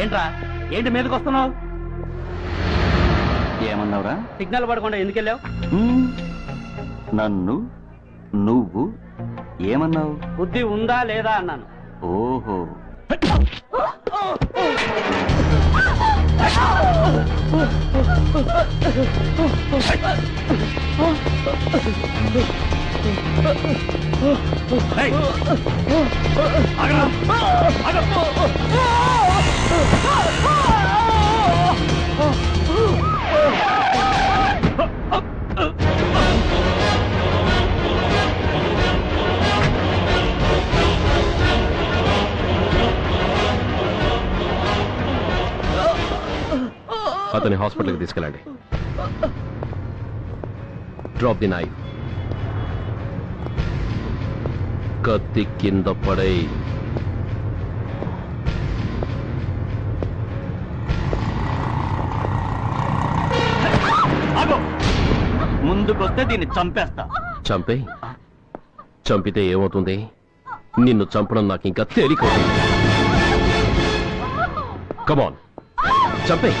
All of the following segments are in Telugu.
ఏంట్రా, ఏంటి మీదకి వస్తున్నావు? ఏమన్నావురా? సిగ్నల్ పడకుండా ఎందుకు వెళ్ళావు? నన్ను నువ్వు ఏమన్నావు? బుద్ధి ఉందా లేదా అన్నాను. ఓహో, అతని హాస్పిటల్కి తీసుకెళ్ళండి. Drop the knife. కత్తి కింద పడై. ముందుకొస్తే దీన్ని చంపేస్తా. చంపే. చంపితే ఏమవుతుంది? నిన్ను చంపడం నాకు ఇంకా తేలికవుతుంది. కమాన్, చంపే.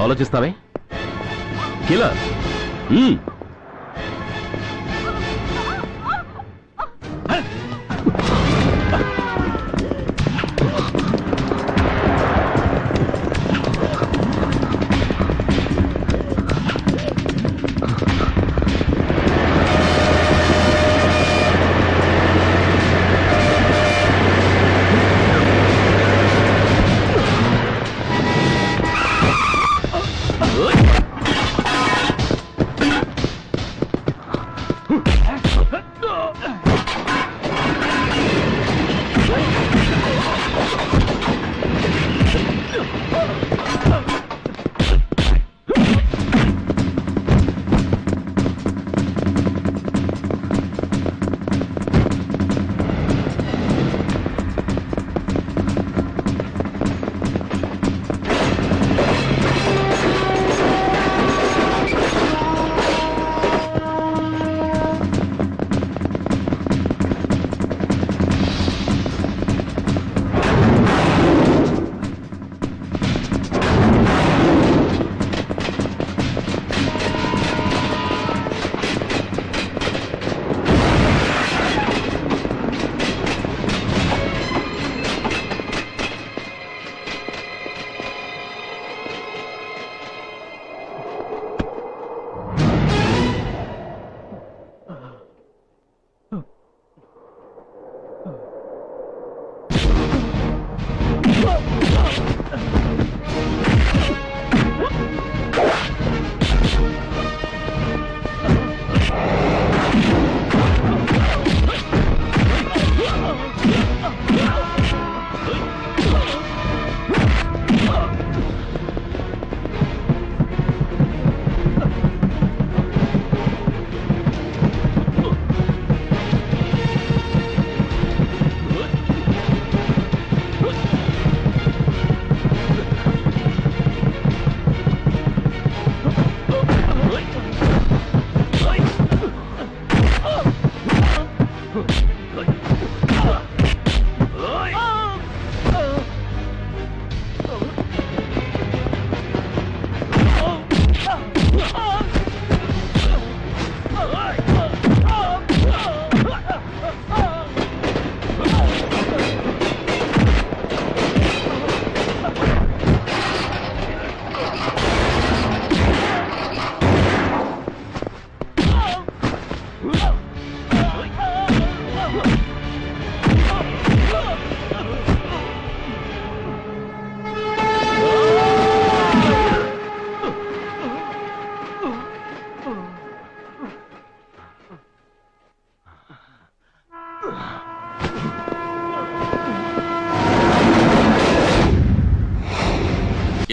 ఆలోచిస్తావే కిల్లర్?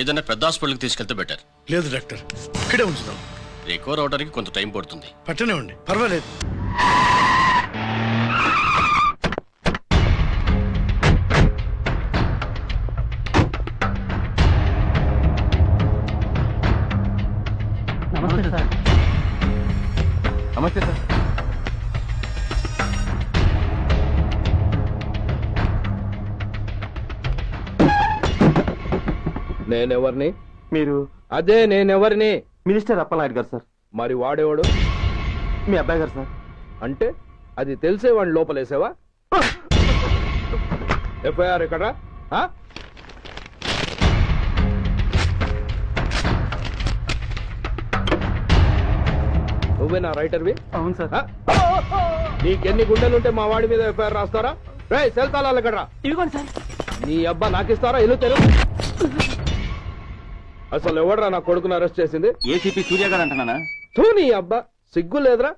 ఏదైనా పెద్ద హాస్పిటల్కి తీసుకెళ్తే బెటర్. లేదు డాక్టర్, ఇక్కడే ఉంచుదాం. రికవర్ అవడానికి కొంత టైం పడుతుంది. పట్టనే ఉండి పర్వాలేదు. నమస్తే సార్. నమస్తే సార్. నేనెవరిని? మీరు అదే నేనెవరిని? మినిస్టర్ అప్పలనాయుడు గారు సార్. మరి వాడేవాడు? మీ అబ్బాయి గారు సార్. అంటే అది తెలిసే వాడిని లోపలేసావా? ఎఫ్ఐఆర్ ఎక్కడ? నువ్వేనా రైటర్వి? అవును సార్. నీకెన్ని గుండెలుంటే మా వాడి మీద ఎఫ్ఐఆర్ రాస్తారా? రే సెల్ తాళాలు ఎక్కడ్రా? ఇదిగోండి సార్. నీ అబ్బా నాకిస్తారా? ఇల్లు తెలు. అసలు ఎవడరా నా కొడుకుని అరెస్ట్ చేసింది? ఏసీపీ సూర్య గారు అంటున్నానా? తూ నీ అబ్బా సిగ్గు లేదురా?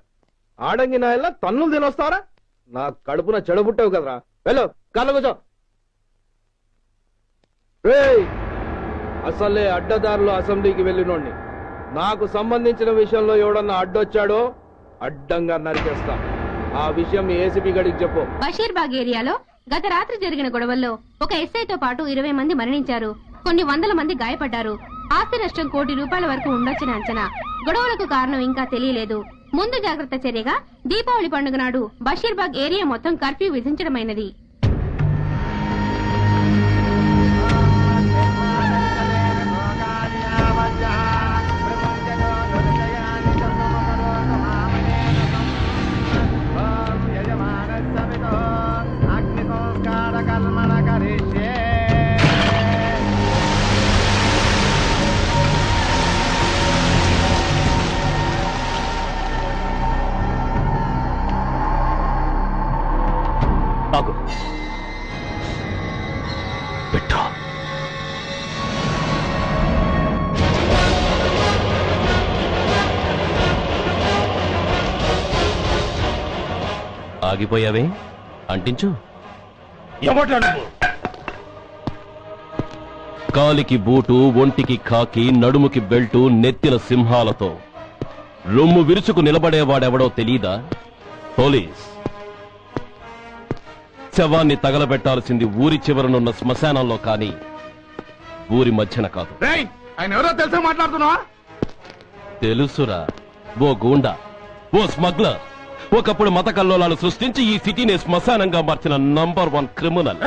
ఆడంగి నాయల్లా తన్నులు తినొస్తారా? నా కడుపున చెడబుట్టావు కదరా. వెళ్ళు కళ్ళ కూర్చో. రేయ్ అసలే అడ్డదారులు అసెంబ్లీకి వెళ్ళినోడిని. నాకు సంబంధించిన విషయంలో ఎవడన్నా అడ్డొచ్చాడో అడ్డంగా నరికేస్తా. ఆ విషయం మీ ఏసీపీ గడికి చెప్పు. బషీర్బాగ్ ఏరియాలో గత రాత్రి జరిగిన గొడవల్లో ఒక ఎస్ఐతో పాటు 20 మంది మరణించారు. కొన్ని వందల మంది గాయపడ్డారు. ఆస్తి నష్టం ₹1 కోటి వరకు ఉండొచ్చిన అంచనా. గొడవలకు కారణం ఇంకా తెలియలేదు. ముందు జాగ్రత్త చర్యగా దీపావళి పండుగ నాడు బషీర్బాగ్ ఏరియా మొత్తం కర్ఫ్యూ విధించడమైనది. ఆగు. పెట్టు. ఆగిపోయావే? అంటించు. కాలికి బూటు, ఒంటికి కాకి, నడుముకి బెల్టు, నెత్తిన సింహాలతో రొమ్ము విరుచుకు నిలబడేవాడెవడో తెలీదా? పోలీస్. శవాన్ని తగలబెట్టాల్సింది ఊరి చివరనున్న శ్మశానంలో కాని ఊరి మధ్యన కాదు. ఆయన ఎవరో తెలుసా మాట్లాడుతున్నావా? తెలుసురా. ఓ గూండా, ఓ స్మగ్లర్, ఒకప్పుడు మత కల్లోలాలు సృష్టించి ఈ సిటీని శ్మశానంగా మార్చిన నంబర్ 1 క్రిమినల్.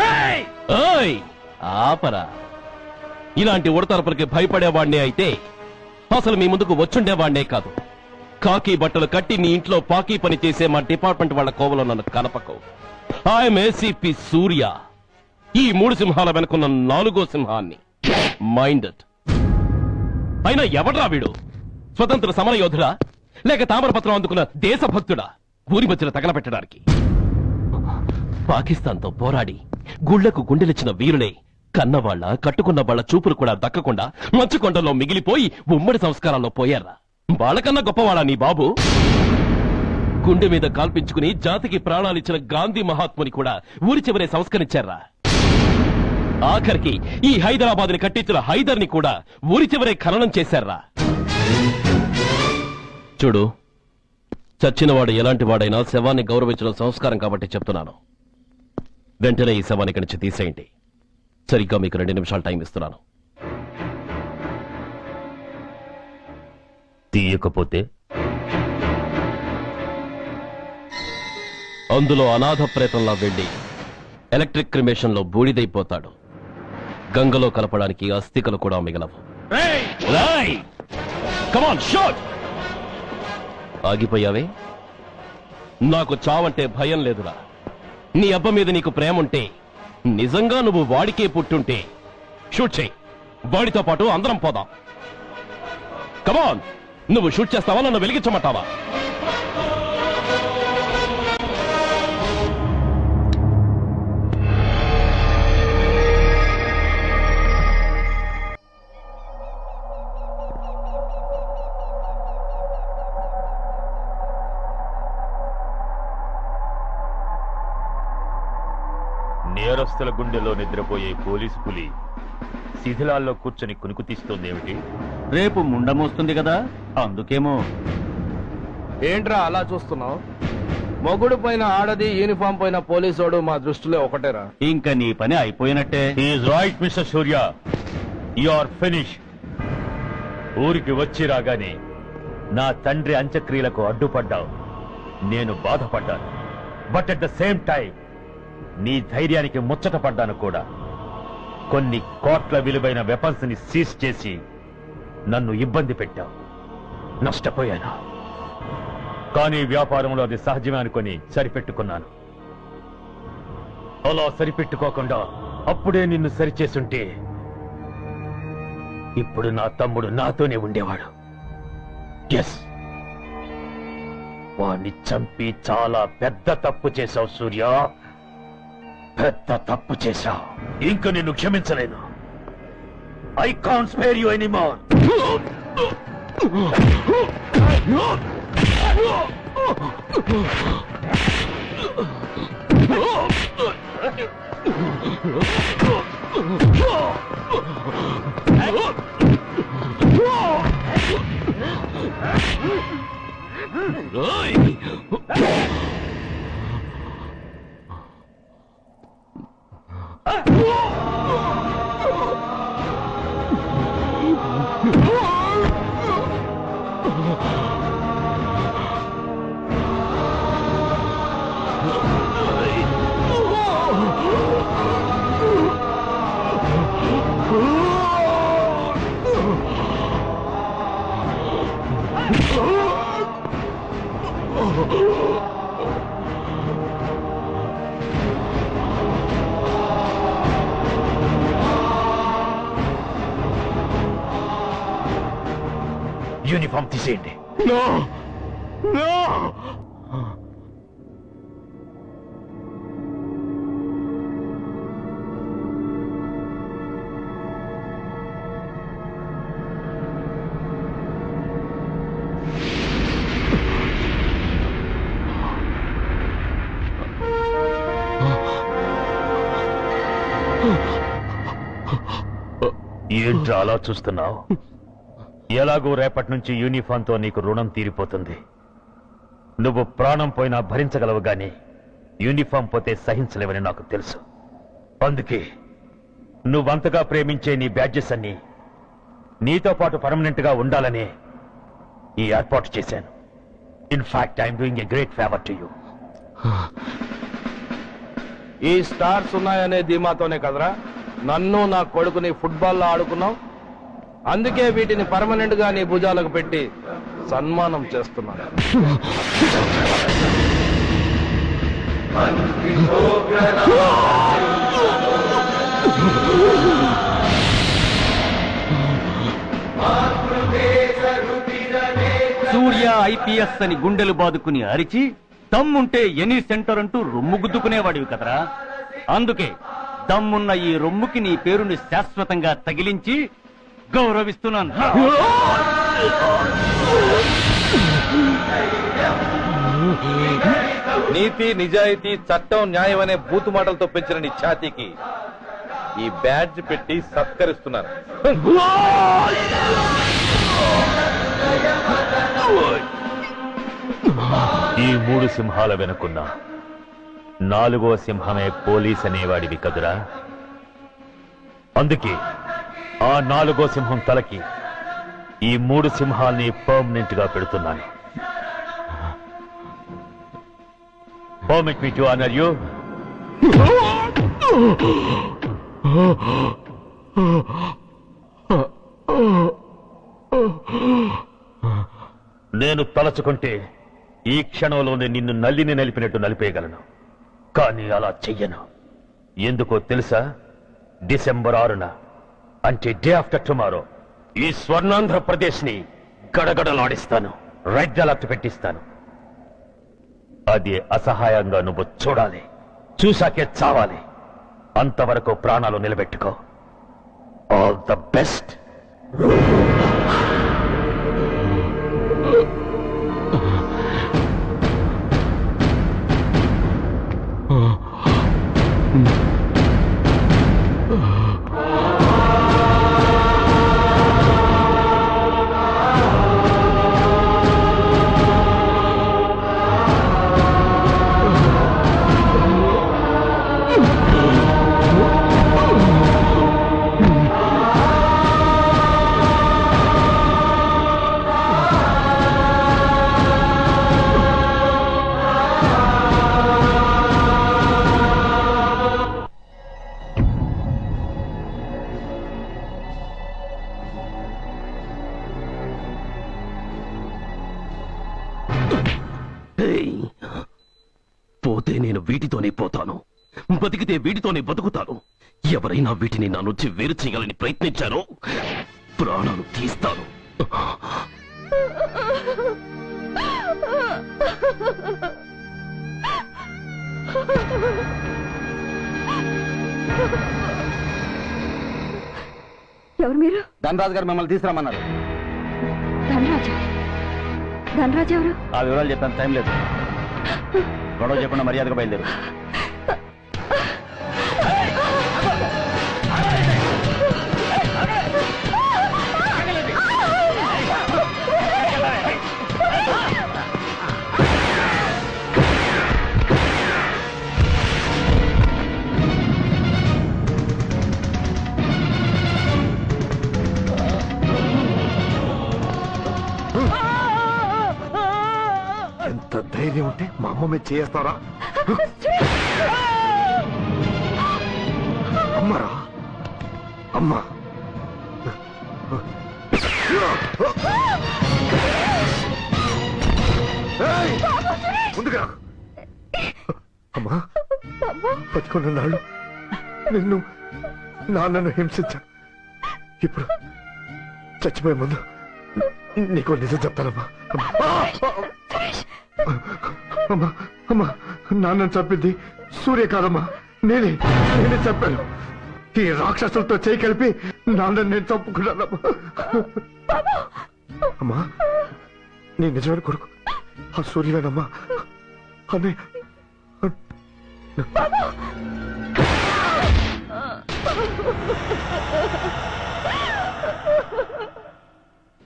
ఏయ్, ఆపరా. ఇలాంటి ఉడతరపులకి భయపడేవాడినే అయితే అసలు మీ ముందుకు వచ్చుండేవాడినే కాదు. కాకి బట్టలు కట్టి నీ ఇంట్లో పాకీ పని చేసే మా డిపార్ట్మెంట్ వాళ్ళ కోవలో నన్ను కలపకు. ఐఎమ్ ఏసీపీ సూర్య. ఈ 3 సింహాల వెనుకున్న 4వ సింహాన్ని. మైండెడ్. అయినా ఎవడ్రా వీడు? స్వతంత్ర సమర యోధుడా లేక తామరపత్రం అందుకున్న దేశభక్తుడా ఊరి మధ్యన తగలబెట్టడానికి? పాకిస్తాన్తో పోరాడి గుళ్లకు గుండెలిచ్చిన వీరులే కన్నవాళ్ల కట్టుకున్న వాళ్ల చూపులు కూడా దక్కకుండా మంచుకొండలో మిగిలిపోయి ఉమ్మడి సంస్కారాల్లో పోయారా? వాళ్ళకన్నా గొప్పవాడా నీ బాబు? గుండె మీద కాల్పించుకుని జాతికి ప్రాణాలిచ్చిన గాంధీ మహాత్ముని కూడా ఊరి చివరే సంస్కరించారా? ఆఖరికి ఈ హైదరాబాద్ ని కట్టించిన హైదర్ ని కూడా ఊరి చివరే ఖననం చేశారా? చూడు, చచ్చినవాడు ఎలాంటి వాడైనా శవాన్ని గౌరవించడం సంస్కారం కాబట్టి చెప్తున్నాను. వెంటనే ఈ శవాన్ని ఇక్కడి నుంచి తీసేయండి. సరిగ్గా మీకు 2 నిమిషాలు టైం ఇస్తున్నాను. తీయకపోతే అందులో అనాథ ప్రేతంలా వెళ్లి ఎలక్ట్రిక్ క్రిమేషన్ లో బూడిదైపోతాడు. గంగలో కలపడానికి అస్థికలు కూడా మిగలవు. ఆగిపోయావే? నాకు చావంటే భయం లేదురా. నీ అబ్బ మీద నీకు ప్రేముంటే, నిజంగా నువ్వు వాడికే పుట్టుంటే షూట్ చేయి. వాడితో పాటు అందరం పోదాం. కమాన్, నువ్వు షూట్ చేస్తావా, నన్ను వెలిగించమంటావా? నేరస్తుల గుండెలో నిద్రపోయే పోలీసు పులి శిథిలాల్లో కూర్చొని కునుకు తీస్తోందేమిటి? రేపు ముండమోస్తుంది కదా, అందుకేమో. ఏంట్రా అలా చూస్తున్నావు? మొగుడు పైన ఆడది, యూనిఫామ్ పైన పోలీసోడు మా దృష్టిలో ఒకటేరా. ఇంకా నీ పని అయిపోయినట్టే. Is right Mr Surya, you are finish. ఊరికి వచ్చి రాగానే నా తండ్రి అంత్యక్రియలకు అడ్డుపడ్డావు, నేను బాధపడ్డాను. But at the same time నీ ధైర్యానికి ముచ్చట పడ్డాను కూడా. కొన్ని కోట్ల విలువైన వెపన్స్ ని సీజ్ చేసి నన్ను ఇబ్బంది పెట్టావు, నష్టపోయాను. కానీ వ్యాపారంలో అది సహజమే అనుకొని సరిపెట్టుకున్నాను. అలా సరిపెట్టుకోకుండా అప్పుడే నిన్ను సరిచేస్తుంటే ఇప్పుడు నా తమ్ముడు నాతోనే ఉండేవాడు. ఎస్, వాణ్ణి చంపి చాలా పెద్ద తప్పు చేశావు సూర్య, పెద్ద తప్పు చేశావు. ఇంక నిన్ను క్షమించలేను. I can't spare you anymore. Uniform తీసేయండి. ఏంట్రా అలా చూస్తున్నావు? ఎలాగో రేపటి నుంచి యూనిఫామ్తో నీకు రుణం తీరిపోతుంది. నువ్వు ప్రాణం పోయినా భరించగలవు గాని యూనిఫామ్ పోతే సహించలేవని నాకు తెలుసు. అందుకే నువ్వంతగా ప్రేమించే నీ బ్యాడ్జెస్ అన్ని నీతో పాటు పర్మనెంట్ గా ఉండాలని ఈ ఏర్పాటు చేశాను. In fact I'm doing a great favour to you. ఈ స్టార్స్ ఉన్నాయనే ధీమాతోనే కదరా నన్ను నా కొడుకుని ఫుట్బాల్లో ఆడుకున్నావు. అందుకే వీటిని పర్మనెంట్ గా నీ భుజాలకు పెట్టి సన్మానం చేస్తున్నాను. సూర్య ఐపీఎస్ అని గుండెలు బాదుకుని అరిచి దమ్ముంటే ఎనీ సెంటర్ అంటూ రొమ్ము గుద్దుకునేవాడివి కదరా. అందుకే దమ్మున్న ఈ రొమ్ముకి నీ పేరుని శాశ్వతంగా తగిలించి గౌరవిస్తున్నాను. నీతి, నిజాయితీ, చట్టం, న్యాయం అనే బూతు మాటలతో పెంచిన నీ ఛాతీకి ఈ బ్యాడ్జ్ పెట్టి సత్కరిస్తున్నాను. ఈ 3 సింహాల వెనుకున్న 4వ సింహమే పోలీస్ అనేవాడివి కదురా. అందుకే ఆ 4వ సింహం తలకి ఈ 3 సింహాల్ని పర్మనెంట్ గా పెడుతున్నాను. Permit me to honor you. నేను తలచుకుంటే ఈ క్షణంలోనే నిన్ను నల్లిని నలిపినట్టు నలిపేయగలను. కానీ అలా చెయ్యను. ఎందుకో తెలుసా? డిసెంబర్ 6న అంటే డే ఆఫ్టర్ టుమారో ఈ స్వర్ణాంధ్రప్రదేశ్ ని గడగడలాడిస్తాను. రెడ్ అలర్ట్ పెట్టిస్తాను. అది అసహాయంగా నువ్వు చూడాలి. చూశాకే చావాలి. అంతవరకు ప్రాణాలు నిలబెట్టుకో. All the best. ఏయ్! పోతే నేను వీటితోనే పోతాను, బతికితే వీటితోనే బతుకుతాను. ఎవరైనా వీటిని నా నుంచి వేరు చేయాలని ప్రయత్నించారో ప్రాణాలు తీస్తాను. ఎవరు మీరు? ధనరాజు గారు మిమ్మల్ని తీసుకురమ్మన్నారు. ధనరాజా? ధనరాజు ఎవరు? ఆ వివరాలు చెప్పాను, టైం లేదు. గొడవ చెప్పకుండా మర్యాదగా బయలుదేరు. ఎంత ధైర్యం ఉంటే మా అమ్మ మీద చేస్తారా? అమ్మరా అమ్మా, ముందుగా అమ్మా, బతుకున్న నాళ్ళు నిన్ను నాన్నను హింసించాను. ఇప్పుడు చచ్చిపోయే ముందు నీకు నిజం చెప్తానమ్మా. అమ్మా అమ్మా, నాన్నను చంపింది సూర్య కాదమ్మా, నేనే చెప్పాను. ఈ రాక్షసులతో చేయి కలిపి నాన్నని నేను చంపుకున్నానమ్మా. అమ్మా, నీ నిజమైన కొడుకు ఆ సూర్యవేనమ్మా. అన్నయ్య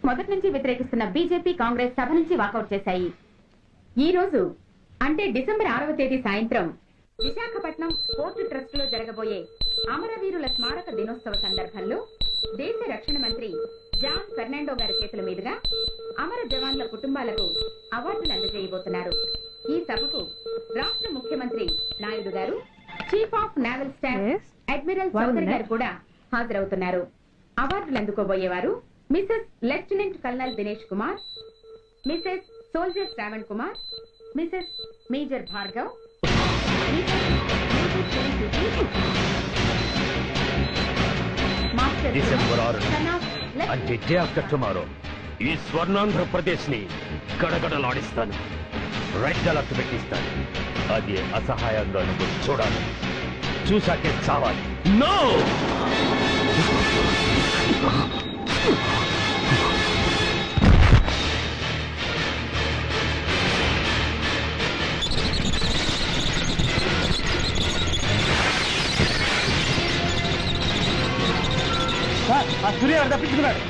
మొదటి నుంచి వ్యతిరేకిస్తున్న బీజేపీ, కాంగ్రెస్ సభ నుంచి వాకౌట్ చేశాయి. ఈ రోజు అంటే డిసెంబర్ 6వ తేదీ సాయంత్రం విశాఖపట్నం పోర్టు ట్రస్ట్ లో జరగబోయే అమరవీరుల స్మారక దినోత్సవ సందర్భంలో దేశ రక్షణ మంత్రి జాన్ ఫెర్నాండో గారి చేతుల మీదుగా అమర జవాన్ల కుటుంబాలకు అవార్డులు అందజేయబోతున్నారు. ఈ సభకు రాష్ట్ర ముఖ్యమంత్రి నాయుడు గారు, chief of naval staff admiral Chaudhary గారు కూడా హాజరవుతున్నారు. అవార్డులు అందుకోబోయేవారు Mrs lieutenant colonel Dinesh Kumar, Mrs soldier Shravan Kumar, Mrs major Bhargav, December 6 అంటే డే ఆఫ్టర్ టుమారో ఈ స్వర్ణాంధ్రప్రదేశ్ ని గడగడలాడిస్తాను. రెడ్ అలర్ట్ పెట్టిస్తాను. అది అసహాయంగా నువ్వు చూడాలి, చూసాకే చావాలి. నో! ఆ సూర్య గారు తప్పించుకున్నాడు.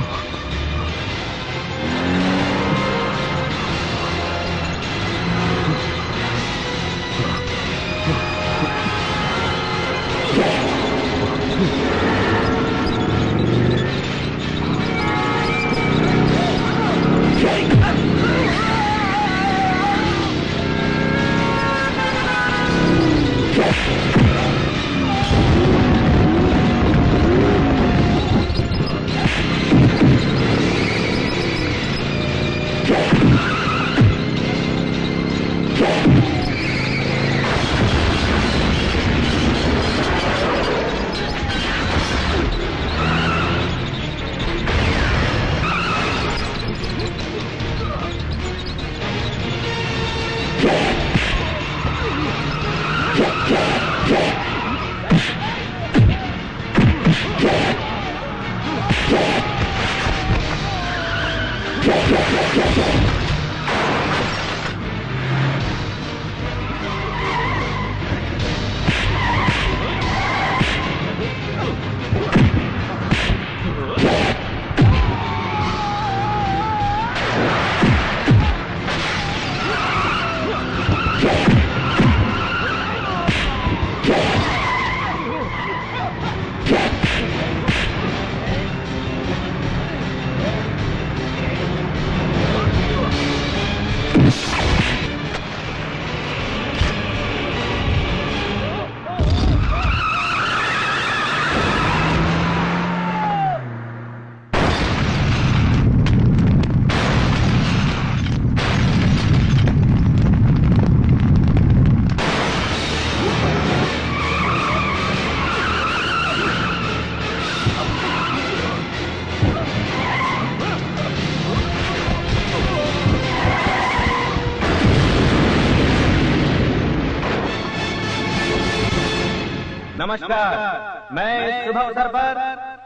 नमस्कार। मैं इस शुभ अवसर पर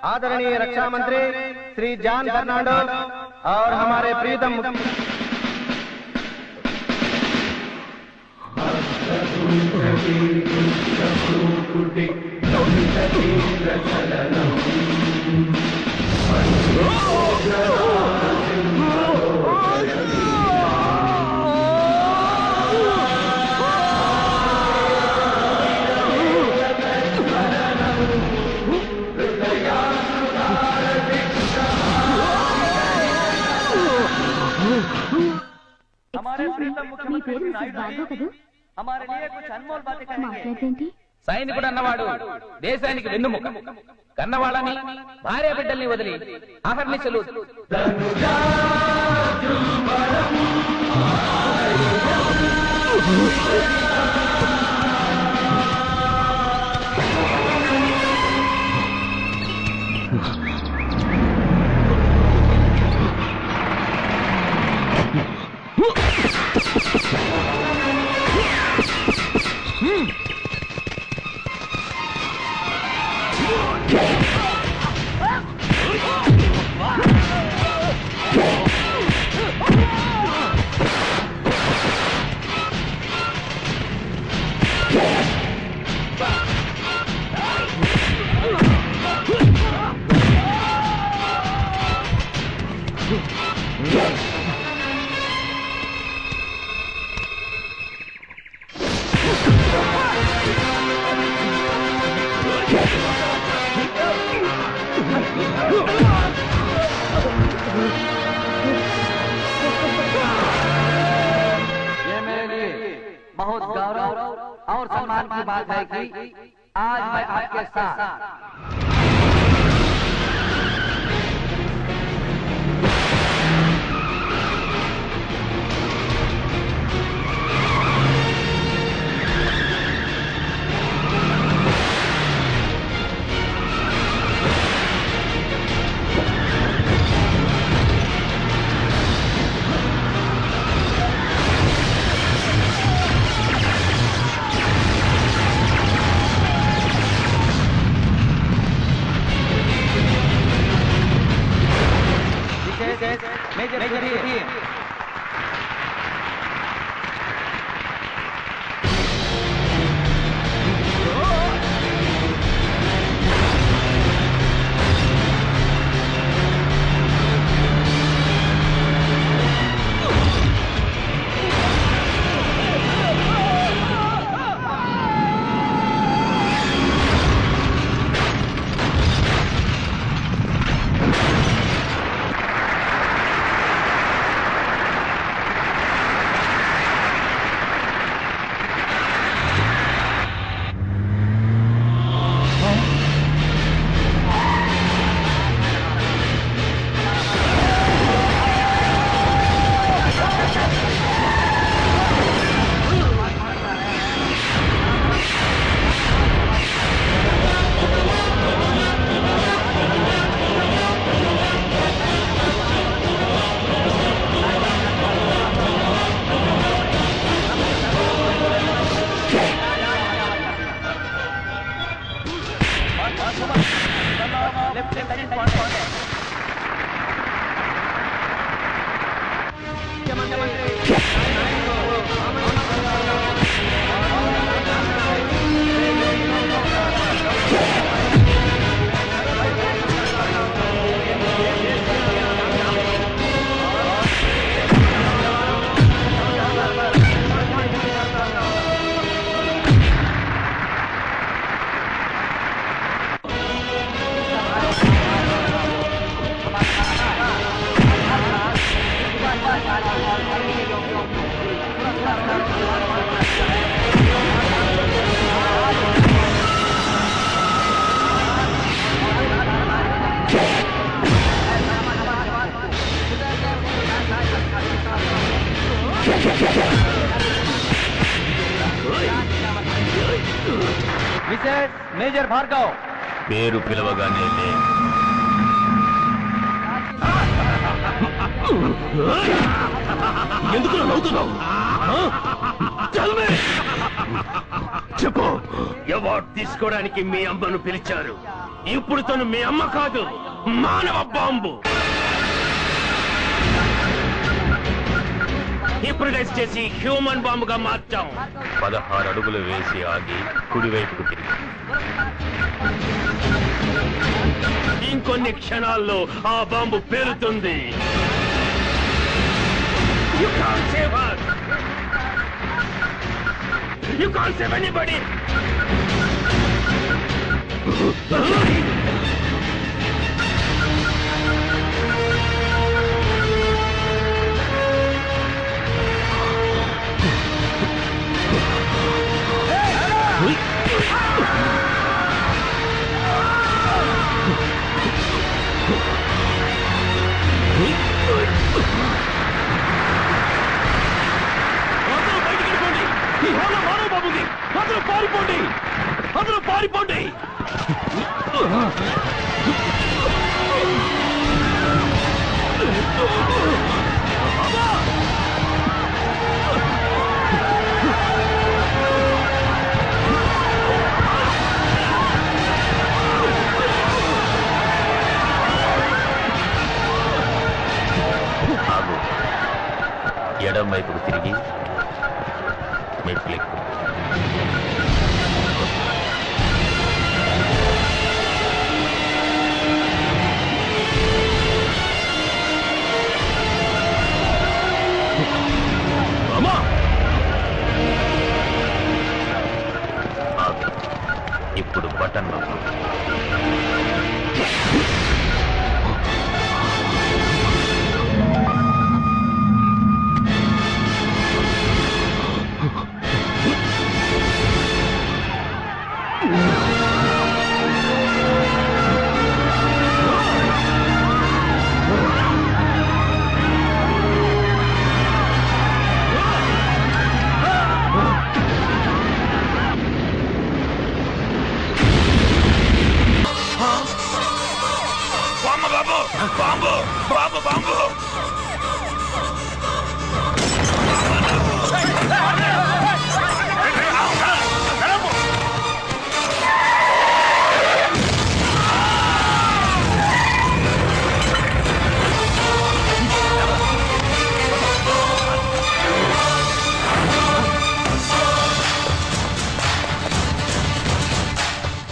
आदरणीय रक्षा मंत्री श्री जॉन फर्नांडो और हमारे प्रीतम మీ పేరు మిసెస్ భార్గవ్ కదూ? మాట్లాడేంటి? సైనికుడు అన్నవాడు దేశానికి వెన్నుముక. కన్నవాళ్ళని భార్య బిడ్డల్ని వదిలి అహర్నిశలు बहुत गौरव और सम्मान की बात है कि आज मैं आपके साथ మిసెస్ మేజర్ భార్గవ్ పేరు పిలవగానే లే. ఎందుకు నవ్వుతున్నావు? చెప్పు. అవార్డు తీసుకోవడానికి మీ అమ్మను పిలిచారు. ఇప్పుడు తను మీ అమ్మ కాదు, మానవ బాంబు. హిప్నటైజ్ చేసి హ్యూమన్ బాంబుగా మార్చాం. 16 అడుగులు వేసి ఆగి కుడివైపుకు తిరిగి ఇంకొన్ని క్షణాల్లో ఆ bomb పేలుతుంది. You can't save her. You can't save anybody. పారిపోండి, అందరూ పారిపోండి. ఆగు. ఎడం వైపుకు తిరిగి మెట్లెక్కు. ఇప్పుడు బటన్ నొక్కు. Bomb, bomb, bomb.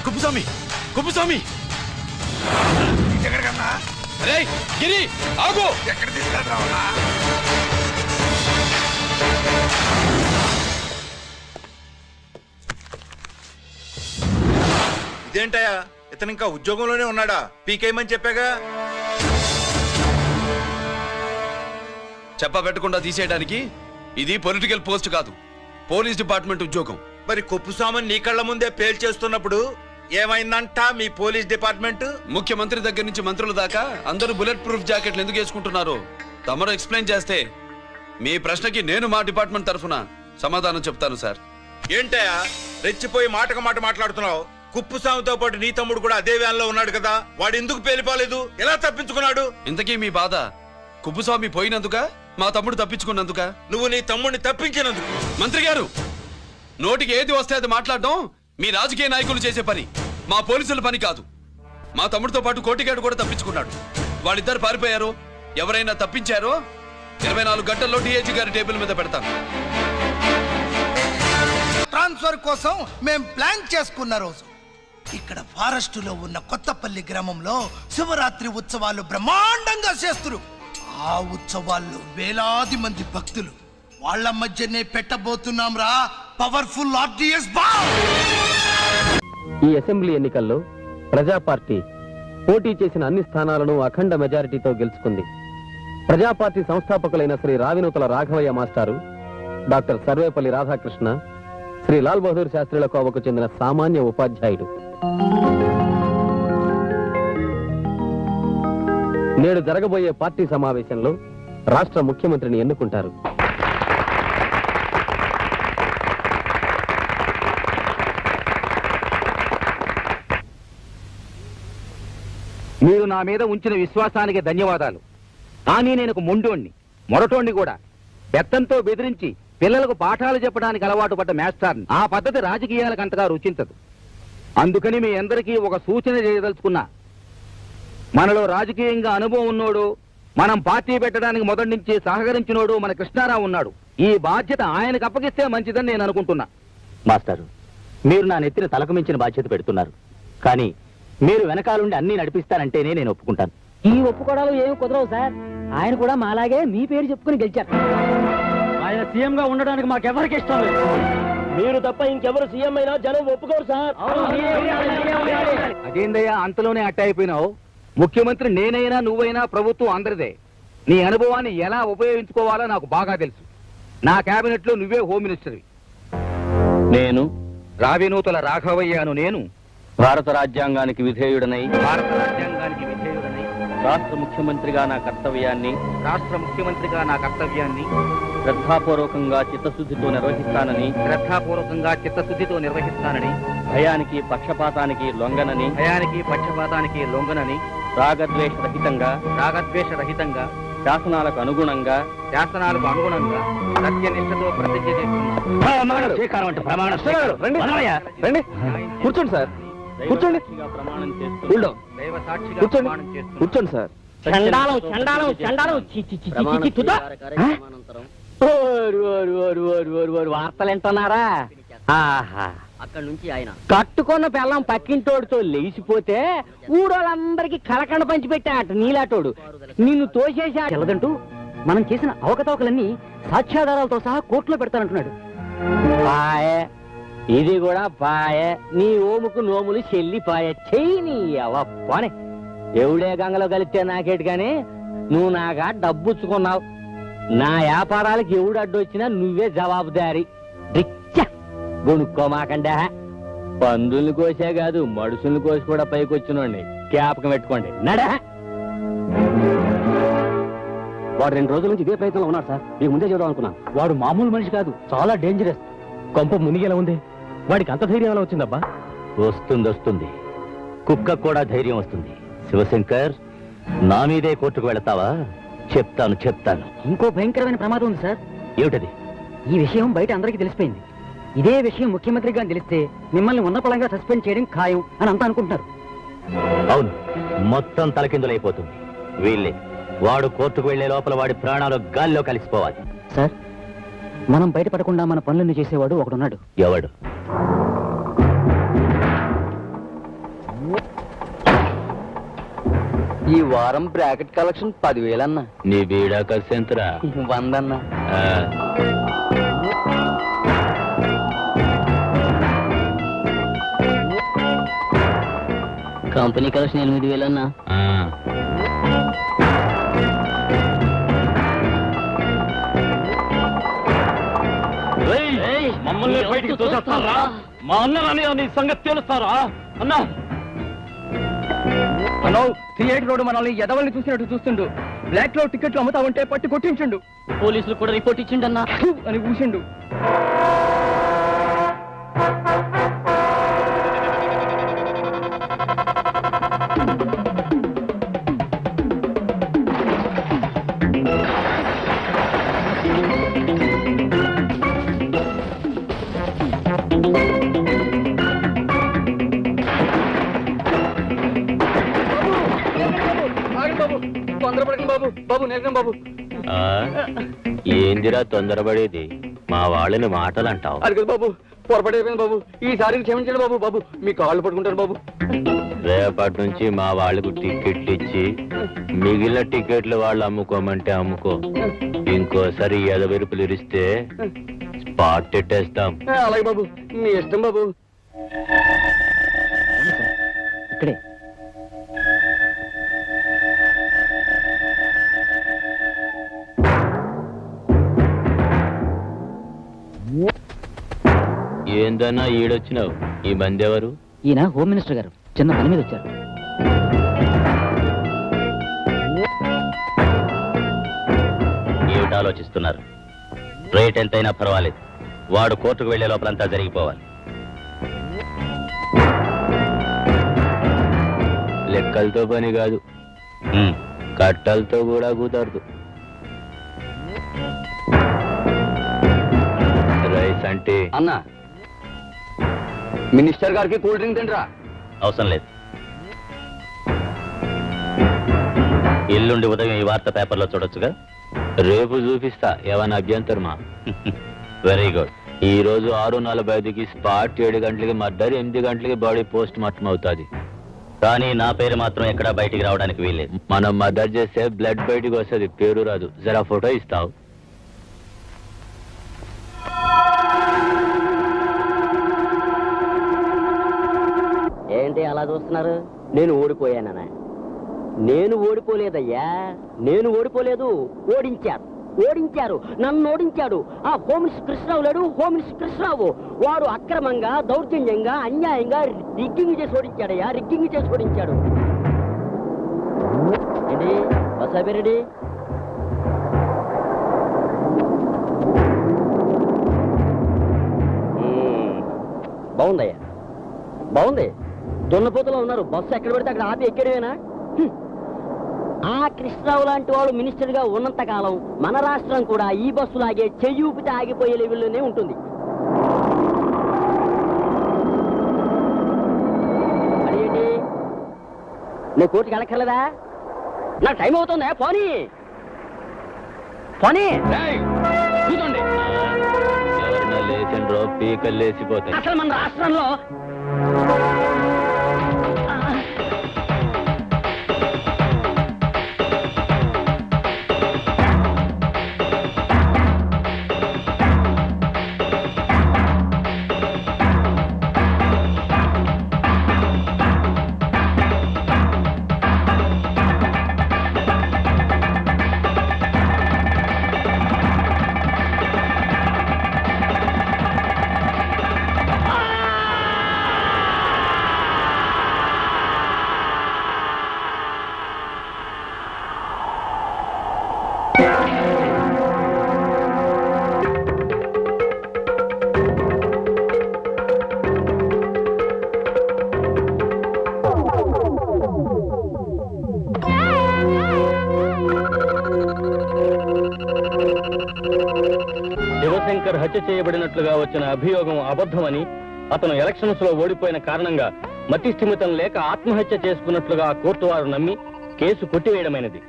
Kuppuswamy, Kuppuswamy. ఎక్కడికన్నా? అరే గిరి, ఆగు. ఎక్కడ తీసుకెళ్తావా? ఇదేంటయా, ఇతను ఇంకా ఉద్యోగంలోనే ఉన్నాడా? పీకేయమని చెప్పాగా. చెప్ప పెట్టకుండా తీసేయడానికి ఇది పొలిటికల్ పోస్ట్ కాదు, పోలీస్ డిపార్ట్మెంట్ ఉద్యోగం. మరి కొప్పుస్వామిని నీ కళ్ళ ముందే పేల్చేస్తున్నప్పుడు ఏమైందంట మీ పోలీస్ డిపార్ట్మెంట్? ముఖ్యమంత్రి దగ్గర నుంచి మంత్రుల దాకా అందరూ బుల్లెట్ ప్రూఫ్ జాకెట్లు ఎందుకు వేసుకుంటున్నారు తమరు ఎక్స్ప్లెయిన్ చేస్తే మీ ప్రశ్నకి నేను మా డిపార్ట్మెంట్ తరఫున సమాధానం చెప్తాను సార్. ఏంటయా రెచ్చిపోయి మాటకు మాట మాట్లాడుతున్నావు? కుప్పుస్వామితో పాటు నీ తమ్ముడు కూడా అదే వ్యాన్లో ఉన్నాడు కదా, వాడు ఎందుకు పేలిపోలేదు? ఎలా తప్పించుకున్నాడు? ఇంతకీ మీ బాధ కుప్పుస్వామి పోయినందుక, మా తమ్ముడు తప్పించుకున్నందుక? నువ్వు నీ తమ్ముడిని తప్పించినందుకు. మంత్రి గారు, నోటికి ఏది వస్తే అది మాట్లాడడం మీ రాజకీయ నాయకులు చేసే పని, మా పోలీసుల పని కాదు. మా తమ్ముడితో పాటు కోటిగాడు కూడా తప్పించుకున్నాడు. వాళ్ళిద్దరు పారిపోయారు. ఎవరైనా తప్పించారో 24 గంటల్లో డిఐజీ గారి టేబుల్ మీద పెడతాం. ట్రాన్స్ఫర్ కోసం మేం ప్లాన్ చేసుకున్న రోజు ఇక్కడ ఫారెస్ట్ లో ఉన్న కొత్తపల్లి గ్రామంలో శివరాత్రి ఉత్సవాలు బ్రహ్మాండంగా చేస్తున్నారు. ఆ ఉత్సవాల్లో వేలాది మంది భక్తులు, వాళ్ళ మధ్యనే పెట్టబోతున్నాం రా పవర్ఫుల్ ఆర్డిఎస్ బాంబ్. ఈ అసెంబ్లీ ఎన్నికల్లో ప్రజా పార్టీ పోటీ చేసిన అన్ని స్థానాలను అఖండ మెజారిటీతో గెలుచుకుంది. ప్రజా పార్టీ సంస్థాపకులైన శ్రీ రావినూతల రాఘవయ్య మాస్టారు, డాక్టర్ సర్వేపల్లి రాధాకృష్ణ, శ్రీ లాల్ బహదూర్ శాస్త్రిల కోవకు చెందిన సామాన్య ఉపాధ్యాయుడు. నేడు జరగబోయే పార్టీ సమావేశంలో రాష్ట్ర ముఖ్యమంత్రిని ఎన్నుకుంటారు. మీరు నా మీద ఉంచిన విశ్వాసానికి ధన్యవాదాలు. కానీ నేను మొండోణ్ణి, మొరటోణ్ణి కూడా. బెత్తంతో బెదిరించి పిల్లలకు పాఠాలు చెప్పడానికి అలవాటు పడ్డ మాస్టర్ని. ఆ పద్ధతి రాజకీయాలకు అంతగా రుచించదు. అందుకని మీ అందరికీ ఒక సూచన చేయదలుచుకున్నా. మనలో రాజకీయంగా అనుభవం ఉన్నోడు, మనం పార్టీ పెట్టడానికి మొదటి నుంచి సహకరించినోడు మన కృష్ణారావు ఉన్నాడు. ఈ బాధ్యత ఆయనకు అప్పగిస్తే మంచిదని నేను అనుకుంటున్నా. మాస్టారు, మీరు నా నెత్తిన తలకు మించిన బాధ్యత పెడుతున్నారు. కానీ మీరు వెనకాలండి అన్ని నడిపిస్తారంటేనే నేను ఒప్పుకుంటాను. ఈ ఒప్పుకోవడాలు ఏమి కుదరవు సార్. ఆయన కూడా మాలాగే మీ పేరు చెప్పుకుని గెలిచారు. ఆయన సీఎం గా ఉండడానికి మాకెవరికి ఇష్టం లేదు. మీరు తప్ప ఇంకెవరు సీఎం అయినా జనం ఒప్పుకోరు సార్. అదేందయ్యా అంతలోనే అట్ట అయిపోయినావు? ముఖ్యమంత్రి నేనైనా నువ్వైనా ప్రభుత్వం అందరిదే. నీ అనుభవాన్ని ఎలా ఉపయోగించుకోవాలో నాకు బాగా తెలుసు. నా కేబినెట్ లో నువ్వే హోమ్ మినిస్టర్వి. నేను రావినూతల రాఘవయ్యను. నేను భారత రాజ్యాంగానికి విధేయుడనై భారత రాజ్యాంగానికి విధేయుడనై రాష్ట్ర ముఖ్యమంత్రిగా నా కర్తవ్యాన్ని శ్రద్ధాపూర్వకంగా చిత్తశుద్ధితో నిర్వహిస్తానని భయానికి పక్షపాతానికి లొంగనని రాగద్వేష రహితంగా శాసనాలకు అనుగుణంగా సత్యనిష్టతో ప్రతిజ్ఞ చేస్తున్నాను. కూర్చోండి సార్, కూర్చోండి. ప్రమాణం కూర్చోండి సార్. వార్తలు వింటున్నారా? అక్కడి నుంచి ఆయన కట్టుకున్న పిల్లం పక్కింటోడితో లేచిపోతే ఊరోళ్ళందరికీ కలకండ పంచి పెట్టాట. నీలాటోడు నిన్ను తోసేసా తెలదంటూ మనం చేసిన అవకతవకలన్నీ సాక్ష్యాధారాలతో సహా కోర్టులో పెడతానంటున్నాడు. పాయే, ఇది కూడా పాయే. నీ ఓముకు నోములు చెల్లిపాయే. చెయ్యి నీ అవనే. ఎవడే గంగలో కలిస్తే నాకేటి గాని నువ్వు నాగా డబ్బుచ్చుకున్నావు. నా వ్యాపారాలకు ఎవడు అడ్డొచ్చినా నువ్వే జవాబుదారి. గొనుక్కోమాకండా. పందుల్ని కోసే కాదు, మడుసుల్ని కోసి కూడా పైకొచ్చినోండి. జ్ఞాపకం పెట్టుకోండి. నడా. వాడు 2 రోజుల నుంచి ఇదే ప్రయత్నంలో ఉన్నాడు సార్. మీకు ముందే చూద్దాం అనుకున్నాను. వాడు మామూలు మనిషి కాదు, చాలా డేంజరస్. కొంప మునిగేలా ఉంది. వాడికి అంత ధైర్యం ఎలా వచ్చిందబ్బా? వస్తుంది. కుక్క కూడా ధైర్యం వస్తుంది. శివశంకర్, నా మీదే కోర్టుకు వెళతావా? చెప్తాను. ఇంకో భయంకరమైన ప్రమాదం ఉంది సార్. ఏమిటది? ఈ విషయం బయట అందరికీ తెలిసిపోయింది. ఇదే విషయం ముఖ్యమంత్రిగా తెలిస్తే మిమ్మల్ని ఉన్నపళంగా సస్పెండ్ చేయడం ఖాయం అని అంతా అనుకుంటారు. అవును, మొత్తం తలకిందులైపోతుంది. వీళ్ళే వాడు కోర్టుకు వెళ్లే లోపల వాడి ప్రాణాలు గాల్లో కలిసిపోవాలి. సార్, మనం బయటపడకుండా మన పనులన్నీ చేసేవాడు ఒకడున్నాడు. ఎవడు? ఈ వారం బ్రాకెట్ కలెక్షన్ 10,000 అన్నా. నీ బీడా ఖర్చు ఎంతరా? 100 అన్నా. కంపెనీ కలెక్షన్ 8,000 అన్నా. మమ్మల్ని బయటికి తోసేస్తారా? మా అన్నని నీ సంగతి తెలుస్తారా? అన్నా థియేటర్ రోడ్ మనల్ని ఎదవల్ని చూసినట్టు చూస్తుండు. బ్లాక్ లో టికెట్లు అమ్ముతా ఉంటే పట్టి కొట్టించండు. పోలీసులు కూడా రిపోర్ట్ ఇచ్చిండన్నా అని ఊసిండు. ఏందిరా తొందరపడేది? మా వాళ్ళని మాటలు అంటావు. అడిగదు బాబు, పొరపడైపోయింది బాబు. ఈసారి క్షమించండి బాబు. బాబు మీ కాళ్ళు పట్టుకుంటారు బాబు. రేపటి నుంచి మా వాళ్ళకు టికెట్లు ఇచ్చి మిగిలిన టికెట్లు వాళ్ళు అమ్ముకోమంటే అమ్ముకో. ఇంకోసారి ఎదవెరుపులు ఇరిస్తే స్పాట్ పెట్టేస్తాం. అలాగే బాబు, మీ ఇష్టం బాబు. ఇక్కడే ఏందన్నా ఈడొచ్చినావు? ఈ మంది ఎవరు? ఈయన హోమ్ మినిస్టర్ గారు. చిన్న పని మీద వచ్చారు. ఏమిటి ఆలోచిస్తున్నారు? రేట్ ఎంతైనా పర్వాలేదు, వాడు కోర్టుకు వెళ్లే లోపలంతా జరిగిపోవాలి. లెక్కలతో పని కాదు, కట్టలతో కూడా కుదరదు. బంటి అన్నా మినిస్టర్ గారికి కూల్ డ్రింక్ తింటరా. అవసరం లేదు. ఎల్లుండి ఉదయం ఈ వార్త పేపర్లో చూడొచ్చుగా. రేపు చూపిస్తా, ఏమైనా అభ్యంతరమా? Very good. ఈ రోజు 6:45కి స్పాట్, 7 గంటలకి మర్డర్, 8 గంటలకి బాడీ పోస్ట్ మార్టం అవుతుంది. కానీ నా పేరు మాత్రం ఎక్కడా బయటికి రావడానికి వీల్లేదు. మనం మర్డర్ చేస్తే బ్లడ్ బయటికి వస్తుంది, పేరు రాదు. జరా ఫోటో ఇస్తావు? ఏంటి అలా చూస్తున్నారు? నేను ఓడిపోయానా? నేను ఓడిపోలేదయ్యా, నేను ఓడిపోలేదు. ఓడించారు, నన్ను ఓడించాడు ఆ హోమ్ మినిస్టర్ కృష్ణరావు లేడు, హోమ్ మినిస్టర్ కృష్ణరావు. వాడు అక్రమంగా, దౌర్జన్యంగా, అన్యాయంగా రిగ్గింగ్ చేసి ఓడించాడయ్యా, రిగ్గింగ్ చేసి ఓడించాడు. ఏంటి బసాబిరెడ్డి? బాగుందయ్యా, బాగుంది. దున్నపోతలో ఉన్నారు, బస్సు ఎక్కడ పెడితే అక్కడ ఆపి ఎక్కడమేనా? ఆ కృష్ణరావు లాంటి వాడు మినిస్టర్ గా ఉన్నంత కాలం మన రాష్ట్రం కూడా ఈ బస్సులాగే చెయ్యి ఊపితే ఆగిపోయే లెవెల్లోనే ఉంటుంది. అదేంటి, నువ్వు కోర్టుకి వెళ్ళక్కర్లేదా? నాకు టైం అవుతుందా? పోనీ పోనీ. కూర్చోండి. ఎవరన్నా లేచిండ్రో పీకలు లేచిపోతాయి. అసలు మన రాష్ట్రంలో శివశంకర్ హత్య చేయబడినట్లుగా వచ్చిన అభియోగం అబద్ధమని, అతను ఎలక్షన్స్ లో ఓడిపోయిన కారణంగా మతిస్థిమితం లేక ఆత్మహత్య చేసుకున్నట్లుగా కోర్టు వారు నమ్మి కేసు కొట్టివేయడమైనది.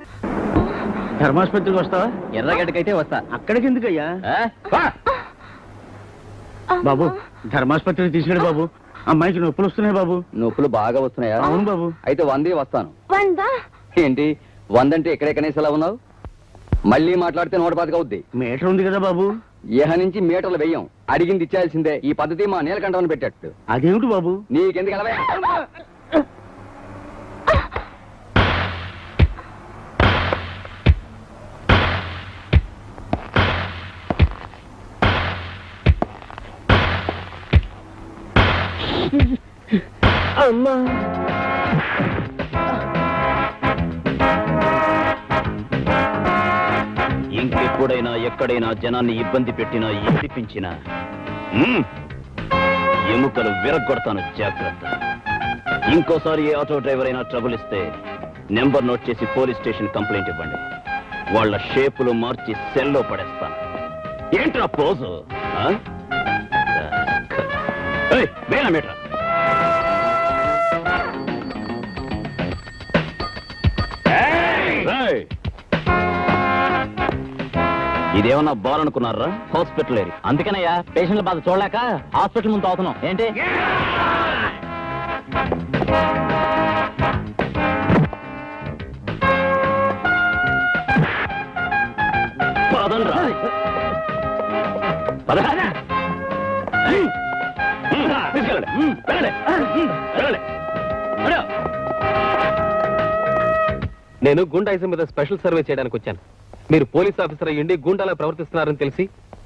ధర్మాసుపత్రికి వస్తావా? ఎర్రగడ్డకైతే వస్తా. అక్కడికి ఎందుకయ్యా? బాబు ధర్మాసుపత్రికి తీసుకెళ్ళి బాబు. అమ్మాయికి నొప్పులు వస్తున్నాయి బాబు. నొప్పులు బాగా వస్తున్నాయా? అవును బాబు. అయితే 100 వస్తాను. ఏంటి 100 అంటే ఎక్కడెక్కడేసి ఎలా ఉన్నావు? మళ్ళీ మాట్లాడితే 125 అవుద్ది. మీటర్ ఉంది కదా బాబు. ఇహ నుంచి మీటర్లు వెయ్యం, అడిగింది ఇచ్చేయాల్సిందే. ఈ పద్ధతి మా నీలకంఠమని పెట్టాడు. అదేమిటి బాబు? నీకెందుకు ఎలా? అమ్మా ఇంకెప్పుడైనా ఎక్కడైనా జనాన్ని ఇబ్బంది పెట్టినా, ఏడిపించినా ఎముకలు విరగొడతాను, జాగ్రత్త. ఇంకోసారి ఏ ఆటో డ్రైవర్ అయినా ట్రబుల్ ఇస్తే నెంబర్ నోట్ చేసి పోలీస్ స్టేషన్ కంప్లైంట్ ఇవ్వండి. వాళ్ళ షేపులు మార్చి సెల్లో పడేస్తాను. ఏంట్రా పోజు? మీటర్ ఇదేమన్నా బాల్ అనుకున్నారా? హాస్పిటల్ ఏరి. అందుకనయ్యా పేషెంట్ల బాధ చూడలేక హాస్పిటల్ ముందు అవుతున్నాం. ఏంటి నేను గూండాయిజం మీద స్పెషల్ సర్వే చేయడానికి వచ్చాను. మీరు పోలీస్ ఆఫీసర్ అయ్యండి గూండాలా ప్రవర్తిస్తున్నారని తెలిసి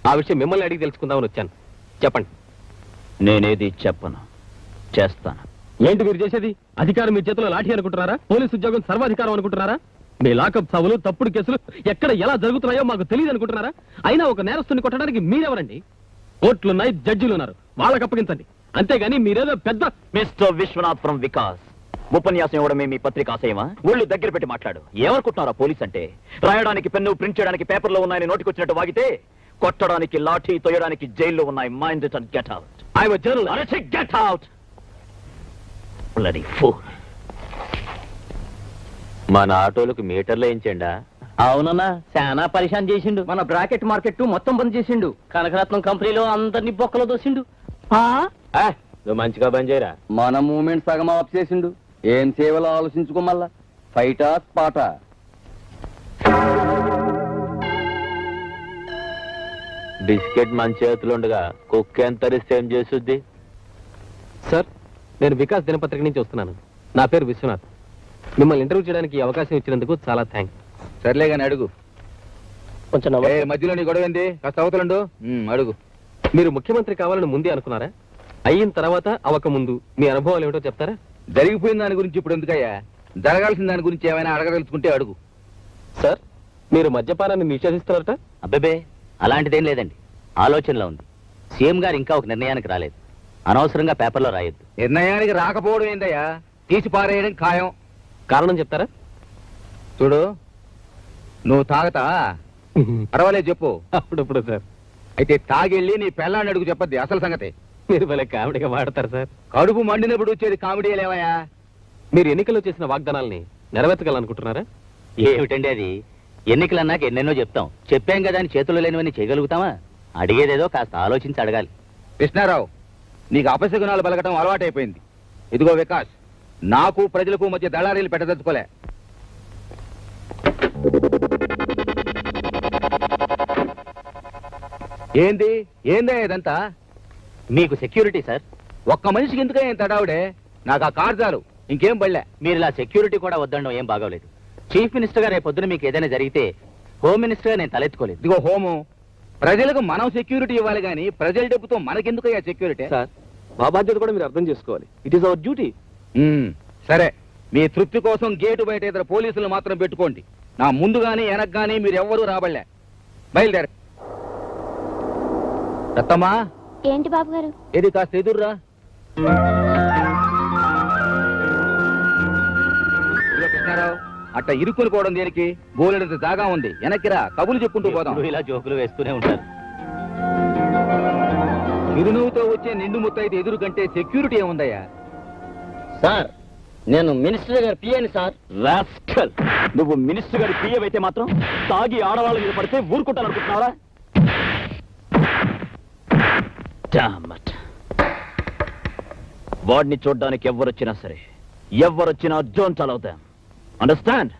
ఆ విషయం మిమ్మల్ని అడిగి తెలుసుకుందామని వచ్చాను. చెప్పండి. నేనేది చెప్పను, చేస్తాను. ఏంటి మీరు చేసేది? అధికారం మీ చేతిలో లాఠీ అనుకుంటున్నారా? పోలీసు ఉద్యోగం సర్వాధికారం అనుకుంటున్నారా? మీ లాకప్ చావులు, తప్పుడు కేసులు ఎక్కడ ఎలా జరుగుతున్నాయో మాకు తెలియదు అనుకుంటున్నారా? అయినా ఒక నేరస్తుని కొట్టడానికి మీరెవరండి? కోర్టులున్నాయి, జడ్జిలున్నారు, వాళ్ళకి అప్పగించండి. అంతేగాని మీరేదో పెద్ద మిస్టర్ విశ్వనాథ్ ఫ్రమ్ వికాస్. ఉపన్యాసం ఇవ్వడమే మీ పత్రిక ఆశయమా? ఒళ్ళు దగ్గర పెట్టి మాట్లాడు. ఏమనుకుంటున్నారా పోలీస్ అంటే? రాయడానికి పెన్ను, ప్రింట్ చేయడానికి పేపర్లో ఉన్నాయని నోటికొచ్చినట్టు వాగితే కొట్టడానికి లాఠీ తోయడానికి జైల్లో ఉన్నాయి. Mind it and get out. I was journalist. Get out. Bloody fool. మన ఆటోలకు మీటర్లు వేయించండా? అవునన్నా, చాలా పరిశాన్ చేసిండు. మన బ్రాకెట్ మార్కెట్ మొత్తం బంద్ చేసిండు. కనకరత్నం కంపెనీలో అందరినీ బొక్కలో దోసిండు. నువ్వు మంచిగా బంద్ చేయరా. మన మూమెంట్ సగం ఆఫ్ చేసిండు. ఏం సేవలో ఆలోచించుకోమల్లా. ఫైటా స్పాటా? బిస్కెట్ మన చేతులుండగా కుక్క ఎంత తరిస్తే ఏం చేసుద్ది? సార్, నేను వికాస్ దినపత్రిక నుంచి వస్తున్నాను. నా పేరు విశ్వనాథ్. మిమ్మల్ని ఇంటర్వ్యూ చేయడానికి ఈ అవకాశం ఇచ్చినందుకు చాలా థ్యాంక్స్. సర్లే కానీ అడుగు. కొంచెం మధ్యలో నీ గొడవ ఏంది? కాస్త అవతలండు. అడుగు. మీరు ముఖ్యమంత్రి కావాలని ముందే అనుకున్నారా? అయిన తర్వాత అవక ముందు మీ అనుభవాలు ఏమిటో చెప్తారా? జరిగిపోయిన దాని గురించి ఇప్పుడు ఎందుకయ్యా? జరగాల్సిన దాని గురించి ఏమైనా అడగదలుచుకుంటే అడుగు. సార్, మీరు మద్యపానాన్ని నిషేధిస్తున్నారట? అబ్బే, అలాంటిదేం లేదండి. ఆలోచనలో ఉంది. సీఎం గారు ఇంకా ఒక నిర్ణయానికి రాలేదు. అనవసరంగా పేపర్లో రాయొద్దు. నిర్ణయానికి రాకపోవడం ఏందయ్యా? తీసి పారేయడం ఖాయం. కారణం చెప్తారా? చూడు, నువ్వు తాగతా? పర్వాలేదు చెప్పు. అప్పుడప్పుడు సార్. అయితే తాగెళ్ళి నీ పెళ్ళాన్ని అడుగు చెప్పద్ది అసలు సంగతి. మీరు భలే కామెడీగా మాడతారు సార్. కడుపు మండినప్పుడు వచ్చేది కామెడీ లేవయ్యా. మీరు ఎన్నికల్లో చేసిన వాగ్దానాల్ని నెరవేర్చగలనుకుంటున్నారా? ఏమిటండి అది? ఎన్నికలన్నాక ఎన్నెన్నో చెప్తాం. చెప్పాం కదా అని చేతుల్లో లేనివన్నీ చేయగలుగుతామా? అడిగేదేదో కాస్త ఆలోచించి అడగాలి. కృష్ణారావు, నీకు అపశకునాలు బలగటం అలవాటైపోయింది. ఇదిగో వికాస్, నాకు ప్రజలకు మధ్య దళారీలు పెట్టదలుచుకోలే. ఏంది ఏందే ఇదంతా? మీకు సెక్యూరిటీ సార్. ఒక్క మనిషికి ఎందుకే ఏం తడావుడే? నాకు ఆ కార్ చాలు, ఇంకేం పడలే. మీరు ఇలా సెక్యూరిటీ కూడా వద్దడం ఏం బాగోలేదు. చీఫ్ మినిస్టర్ గా రేపు పొద్దున మీకు ఏదైనా జరిగితే హోమ్ మినిస్టర్ గా నేను తలెత్తుకోలేదు. ఇదిగో హోము, ప్రజలకు మనం సెక్యూరిటీ ఇవ్వాలి కానీ ప్రజల డబ్బుతో మనకెందుకయ్యా సెక్యూరిటీ? సార్, మా బాధ్యత కూడా మీరు అర్థం చేసుకోవాలి. It is our duty. సరే, మీ తృప్తి కోసం గేటు బయట ఇద్దరు పోలీసులు మాత్రం పెట్టుకోండి. నా ముందు గానీ వెనక్ గానీ మీరు ఎవ్వరూ రాబడలే. బయలుదేర. రత్తమ్మా, ఏంటి బాబు గారు? ఏది కాస్త ఎదుర్రా. కృష్ణారావు, అట్ట ఇరుక్కుని పోవడం దేనికి? బోలెడంత జాగా ఉంది, వెనక్కిరా, కబులు చెప్పుకుంటూ పోదాం. ఇలా జోకులు వేస్తూనే ఉంటారు. చిరునవ్వుతో వచ్చే నిండు ముత్తైతే ఎదురు కంటే సెక్యూరిటీ ఏముందయ్యా? సార్, నేను మినిస్టర్ గారి పిఏని సార్. రాస్కల్, నువ్వు మినిస్టర్ గారి పిఏ అయితే మాత్రం తాగి ఆడవాళ్ళ మీద పడితే ఊరుకుంటాననుకుంటున్నావా? వాడిని చూడ్డానికి ఎవరొచ్చినా సరే, ఎవరొచ్చినా డోంట్ అలౌ దెం. అండర్స్టాండ్?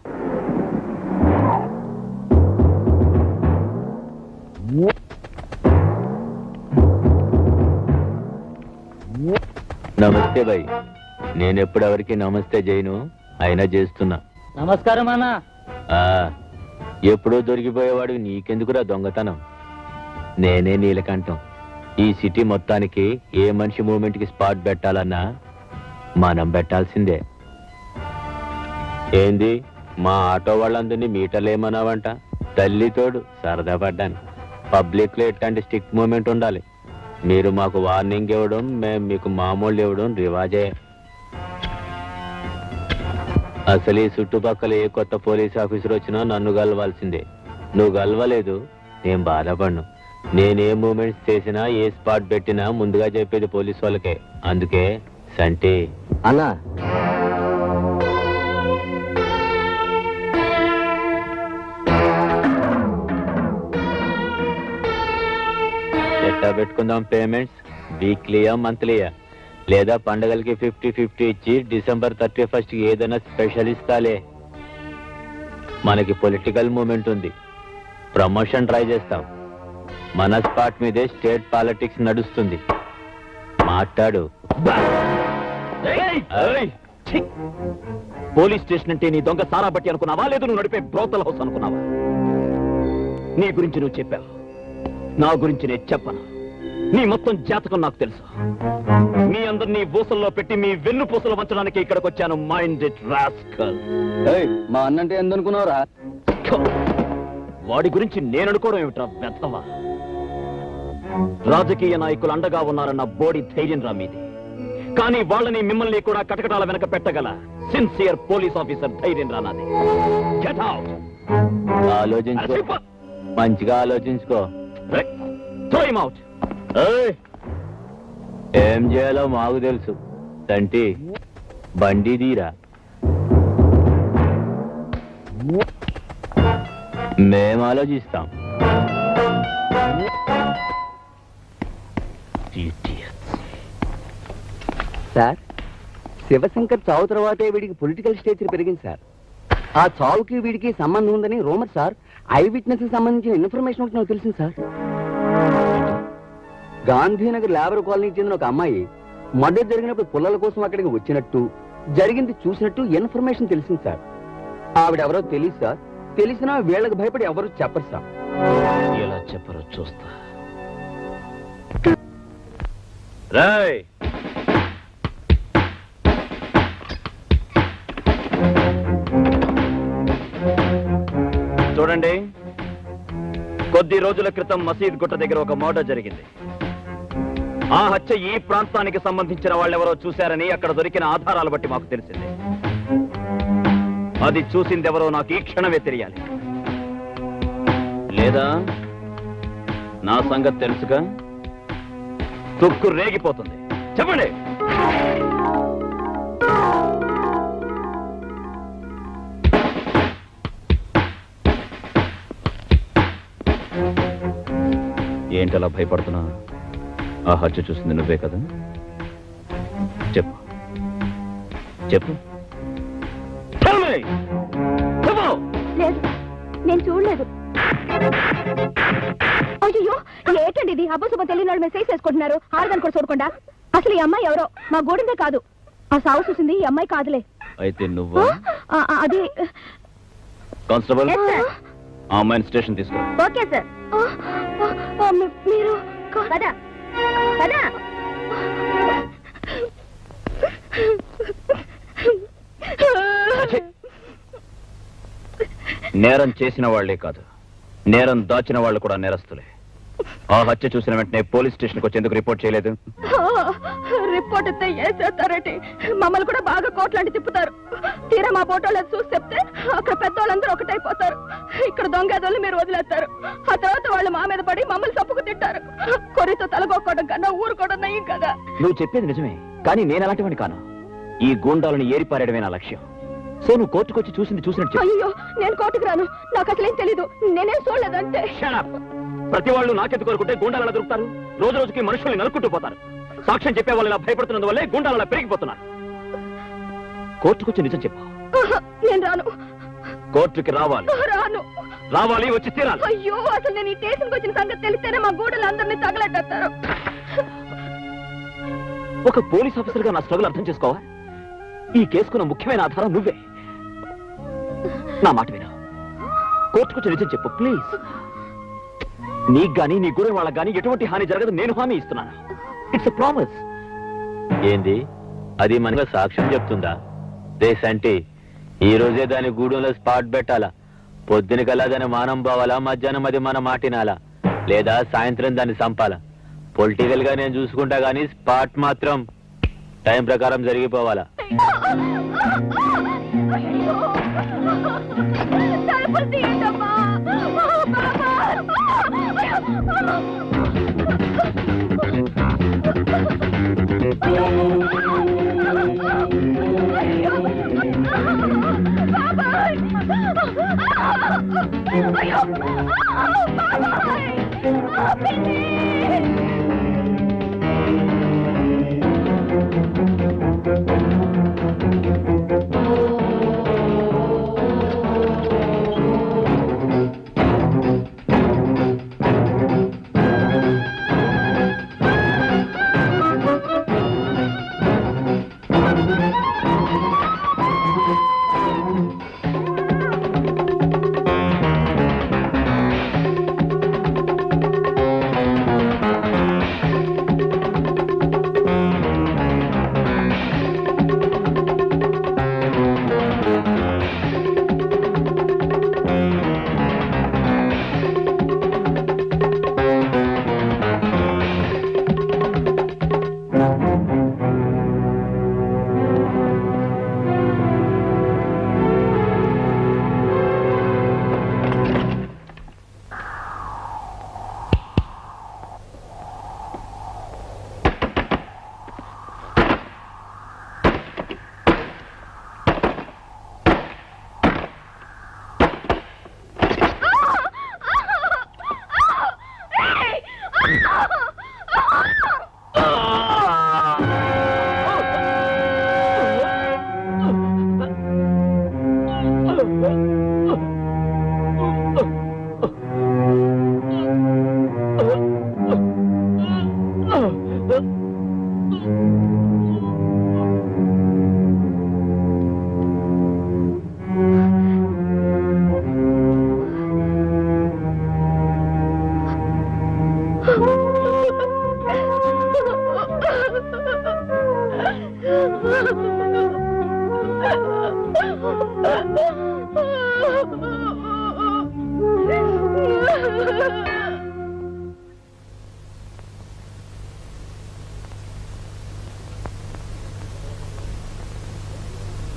నమస్తే భయ్. నేనెప్పుడు ఎవరికి నమస్తే చేయను, అయినా చేస్తున్నా. నమస్కారం అన్నా. ఎప్పుడో దొరికిపోయేవాడు నీకెందుకురా దొంగతనం? నేనే నీలకంఠం. ఈ సిటీ మొత్తానికి ఏ మనిషి మూమెంట్ కి స్పాట్ పెట్టాలన్నా మనం పెట్టాల్సిందే. ఏంది, మా ఆటో వాళ్ళందరినీ మీటర్లు ఏమన్నావంట? తల్లితోడు సరదా పడ్డాను. పబ్లిక్ లో ఎట్లాంటి స్టిక్ మూమెంట్ ఉండాలి. మీరు మాకు వార్నింగ్ ఇవ్వడం, మేము మీకు మామూలు ఇవ్వడం రివాజే. అసలు ఈ చుట్టుపక్కల ఏ కొత్త పోలీస్ ఆఫీసర్ వచ్చినా నన్ను గెలవాల్సిందే. నువ్వు గెలవలేదు, నేను బాధపడను. నేనే మూమెంట్స్ చేసినా, ఏ స్పాట్ పెట్టినా ముందుగా చెప్పేది పోలీస్ వాళ్ళకే. అందుకే సంటి అన్నా, ఎట్టా పెట్టుకుందాం పేమెంట్స్? వీక్లీయా, మంత్లీయా? లేదా పండగలకి 50-50 ఇచ్చి December 31st కి ఏదైనా స్పెషల్ ఇస్తాలే. మనకి పొలిటికల్ మూమెంట్ ఉంది, ప్రమోషన్ ట్రై చేస్తాం. మన స్పాట్ మీదే స్టేట్ పాలిటిక్స్ నడుస్తుంది. మాట్లాడు. పోలీస్ స్టేషన్ అంటే నీ దొంగ సారా బట్టి అనుకున్నావా, లేదు నువ్వు నడిపే బ్రోతల్ హౌస్ అనుకున్నావా? నీ గురించి నువ్వు చెప్పావు, నా గురించి నేను చెప్పను. నీ మొత్తం జాతకం నాకు తెలుసు. మీ అందరినీ ఊసల్లో పెట్టి మీ వెన్ను పూసలు వంచడానికి ఇక్కడికి వచ్చాను. Mind it rascal. మా అన్నంటే ఎందుకున్నావురా? వాడి గురించి నేను అనుకోవడం ఏమిట్రా వెధవా? రాజకీయ నాయకులు అండగా ఉన్నారన్న బోడి ధైర్యం రా మీది. కానీ వాళ్ళని మిమ్మల్ని కూడా కటకటాల వెనక పెట్టగల సిన్సియర్ పోలీస్ ఆఫీసర్ ధైర్యం రా నాది. Get out. ఆలోచించుకో, మంచిగా ఆలోచించుకో. Throw him out. ఏం చేయాలో మాకు తెలుసు తంటి బండి తీరా మేము ఆలోచిస్తాం. సార్, శివశంకర్ చావు తర్వాతే వీడికి పొలిటికల్ స్టేచర్ పెరిగింది సార్. ఆ చావుకి వీడికి సంబంధం ఉందని రూమర్ సార్. ఐ విట్నెస్ కి సంబంధించిన ఇన్ఫర్మేషన్ ఒకటి నాకు తెలిసింది సార్. గాంధీనగర్ లేబర్ కాలనీకి చెందిన ఒక అమ్మాయి మర్డర్ జరిగినప్పుడు పుల్లల కోసం అక్కడికి వచ్చినట్టు, జరిగింది చూసినట్టు ఇన్ఫర్మేషన్ తెలిసింది సార్. ఆవిడెవరో తెలియదు సార్. తెలిసినా వీళ్ళకి భయపడి ఎవరు చెప్పరు సార్. ఎలా చెప్పరో చూస్తా. రాయ్, చూడండి, కొద్ది రోజుల క్రితం మసీద్ గుట్ట దగ్గర ఒక మర్డర్ జరిగింది. ఆ హత్య ఈ ప్రాంతానికి సంబంధించిన వాళ్ళెవరో చూశారని అక్కడ దొరికిన ఆధారాలు బట్టి మాకు తెలిసింది. అది చూసిందెవరో నాకు ఈ క్షణమే తెలియాలి. లేదా నా సంగతి తెలుసుగా, తుక్కు రేగిపోతుంది. చెప్పండి. ఏంటలా భయపడుతున్నా? ఆ హత్య చూసింది నువ్వే కదా? చెప్పు చెప్పు. లేదు, నేను చూడలేదు. అయ్యో, ఏంటండి ఇది? అబ్బుసుబ్బ తెలియని వాళ్ళు మెసేజ్ చేసుకుంటున్నారు. ఆరుదని కూడా చూడకుండా. అసలు ఈ అమ్మాయి ఎవరో మా గూడెందే కాదు. ఆ సాగు చూసింది ఈ అమ్మాయి కాదులే. అయితే నువ్వు అది కానిస్టేబుల్, ఆ అమ్మాయిని స్టేషన్ తీసుకురా. Okay sir. మీరు కదా కదా నేరం చేసిన వాళ్లే కాదు, నేరం దాచిన వాళ్ళు కూడా నేరస్తులే. ఆ హత్య చూసిన వెంటనే పోలీస్ స్టేషన్కి వచ్చి ఎందుకు రిపోర్ట్ చేయలేదు? రిపోర్ట్ ఇస్తే ఏ చేస్తారంటే మమ్మల్ని కూడా బాగా కోట్లాంటి తిప్పుతారు. తీరా మా ఫోటోలు చూసి చెప్తే అక్కడ పెద్దవాళ్ళందరూ ఒకటైపోతారు. ఇక్కడ దొంగదోళ్ళు మీరు వదిలేస్తారు. ఆ తర్వాత వాళ్ళు మా మీద పడి మమ్మల్ని తప్పుకు తింటారు. కొరితో తలగొక్కడం కన్నా ఊరుకోవడం నయ్యం కదా. నువ్వు చెప్పేది నిజమే, కానీ నేను అలాంటివాడిని కాను. ఈ గూండాలను ఏరిపారేయడమే నా లక్ష్యం. సో నువ్వు కోర్టుకొచ్చి చూసింది చూసినట్టు. అయ్యో, నేను కోర్టుకు రాను. నాకు అసలేం తెలీదు. నేనేం చూడలేదంటే. ప్రతి వాళ్ళు నాకెందుకు కోరుకుంటే గూండాలను దొరుకుతారు. రోజు రోజుకి మనుషుల్ని నరుక్కుంటూ పోతారు. సాక్ష్యం చెప్పే వాళ్ళు ఇలా భయపడుతున్నందువల్లే గూండాలను పెరిగిపోతున్నారు. కోర్టుకొచ్చి నిజం చెప్పు. నేను రాను. కోర్టుకి రావాలి. రాను. రావాలి, వచ్చి తీరాలి. అయ్యో, అసలు నేను ఈ స్టేషన్కి వచ్చిన సంగతి తెలిస్తేనే మా గూడెలు అందరినీ తగలెట్టేస్తారు. ఒక పోలీస్ ఆఫీసర్ గా నా స్ట్రగుల్ అర్థం చేసుకోవా? ఈ కేసుకున్న ముఖ్యమైన ఆధారం నువ్వే. నా మాట విను. కోర్టుకొచ్చి నిజం చెప్పు ప్లీజ్. నీకు గానీ నీ గురి వాళ్ళకి గానీ ఎటువంటి హాని జరగదు, నేను హామీ ఇస్తున్నాను. It's a promise. ఏంది అది మనకు సాక్ష్యం చెప్తుందా? దేశంటే ఈ రోజే దాని గూడెంలో స్పాట్ పెట్టాలా? పొద్దున కల్లా దాన్ని మానం పోవాలా? మధ్యాహ్నం అది మన మాటినాలా? లేదా సాయంత్రం దాన్ని చంపాలా? పొలిటికల్ గా నేను చూసుకుంటా గానీ స్పాట్ మాత్రం టైం ప్రకారం జరిగిపోవాలా?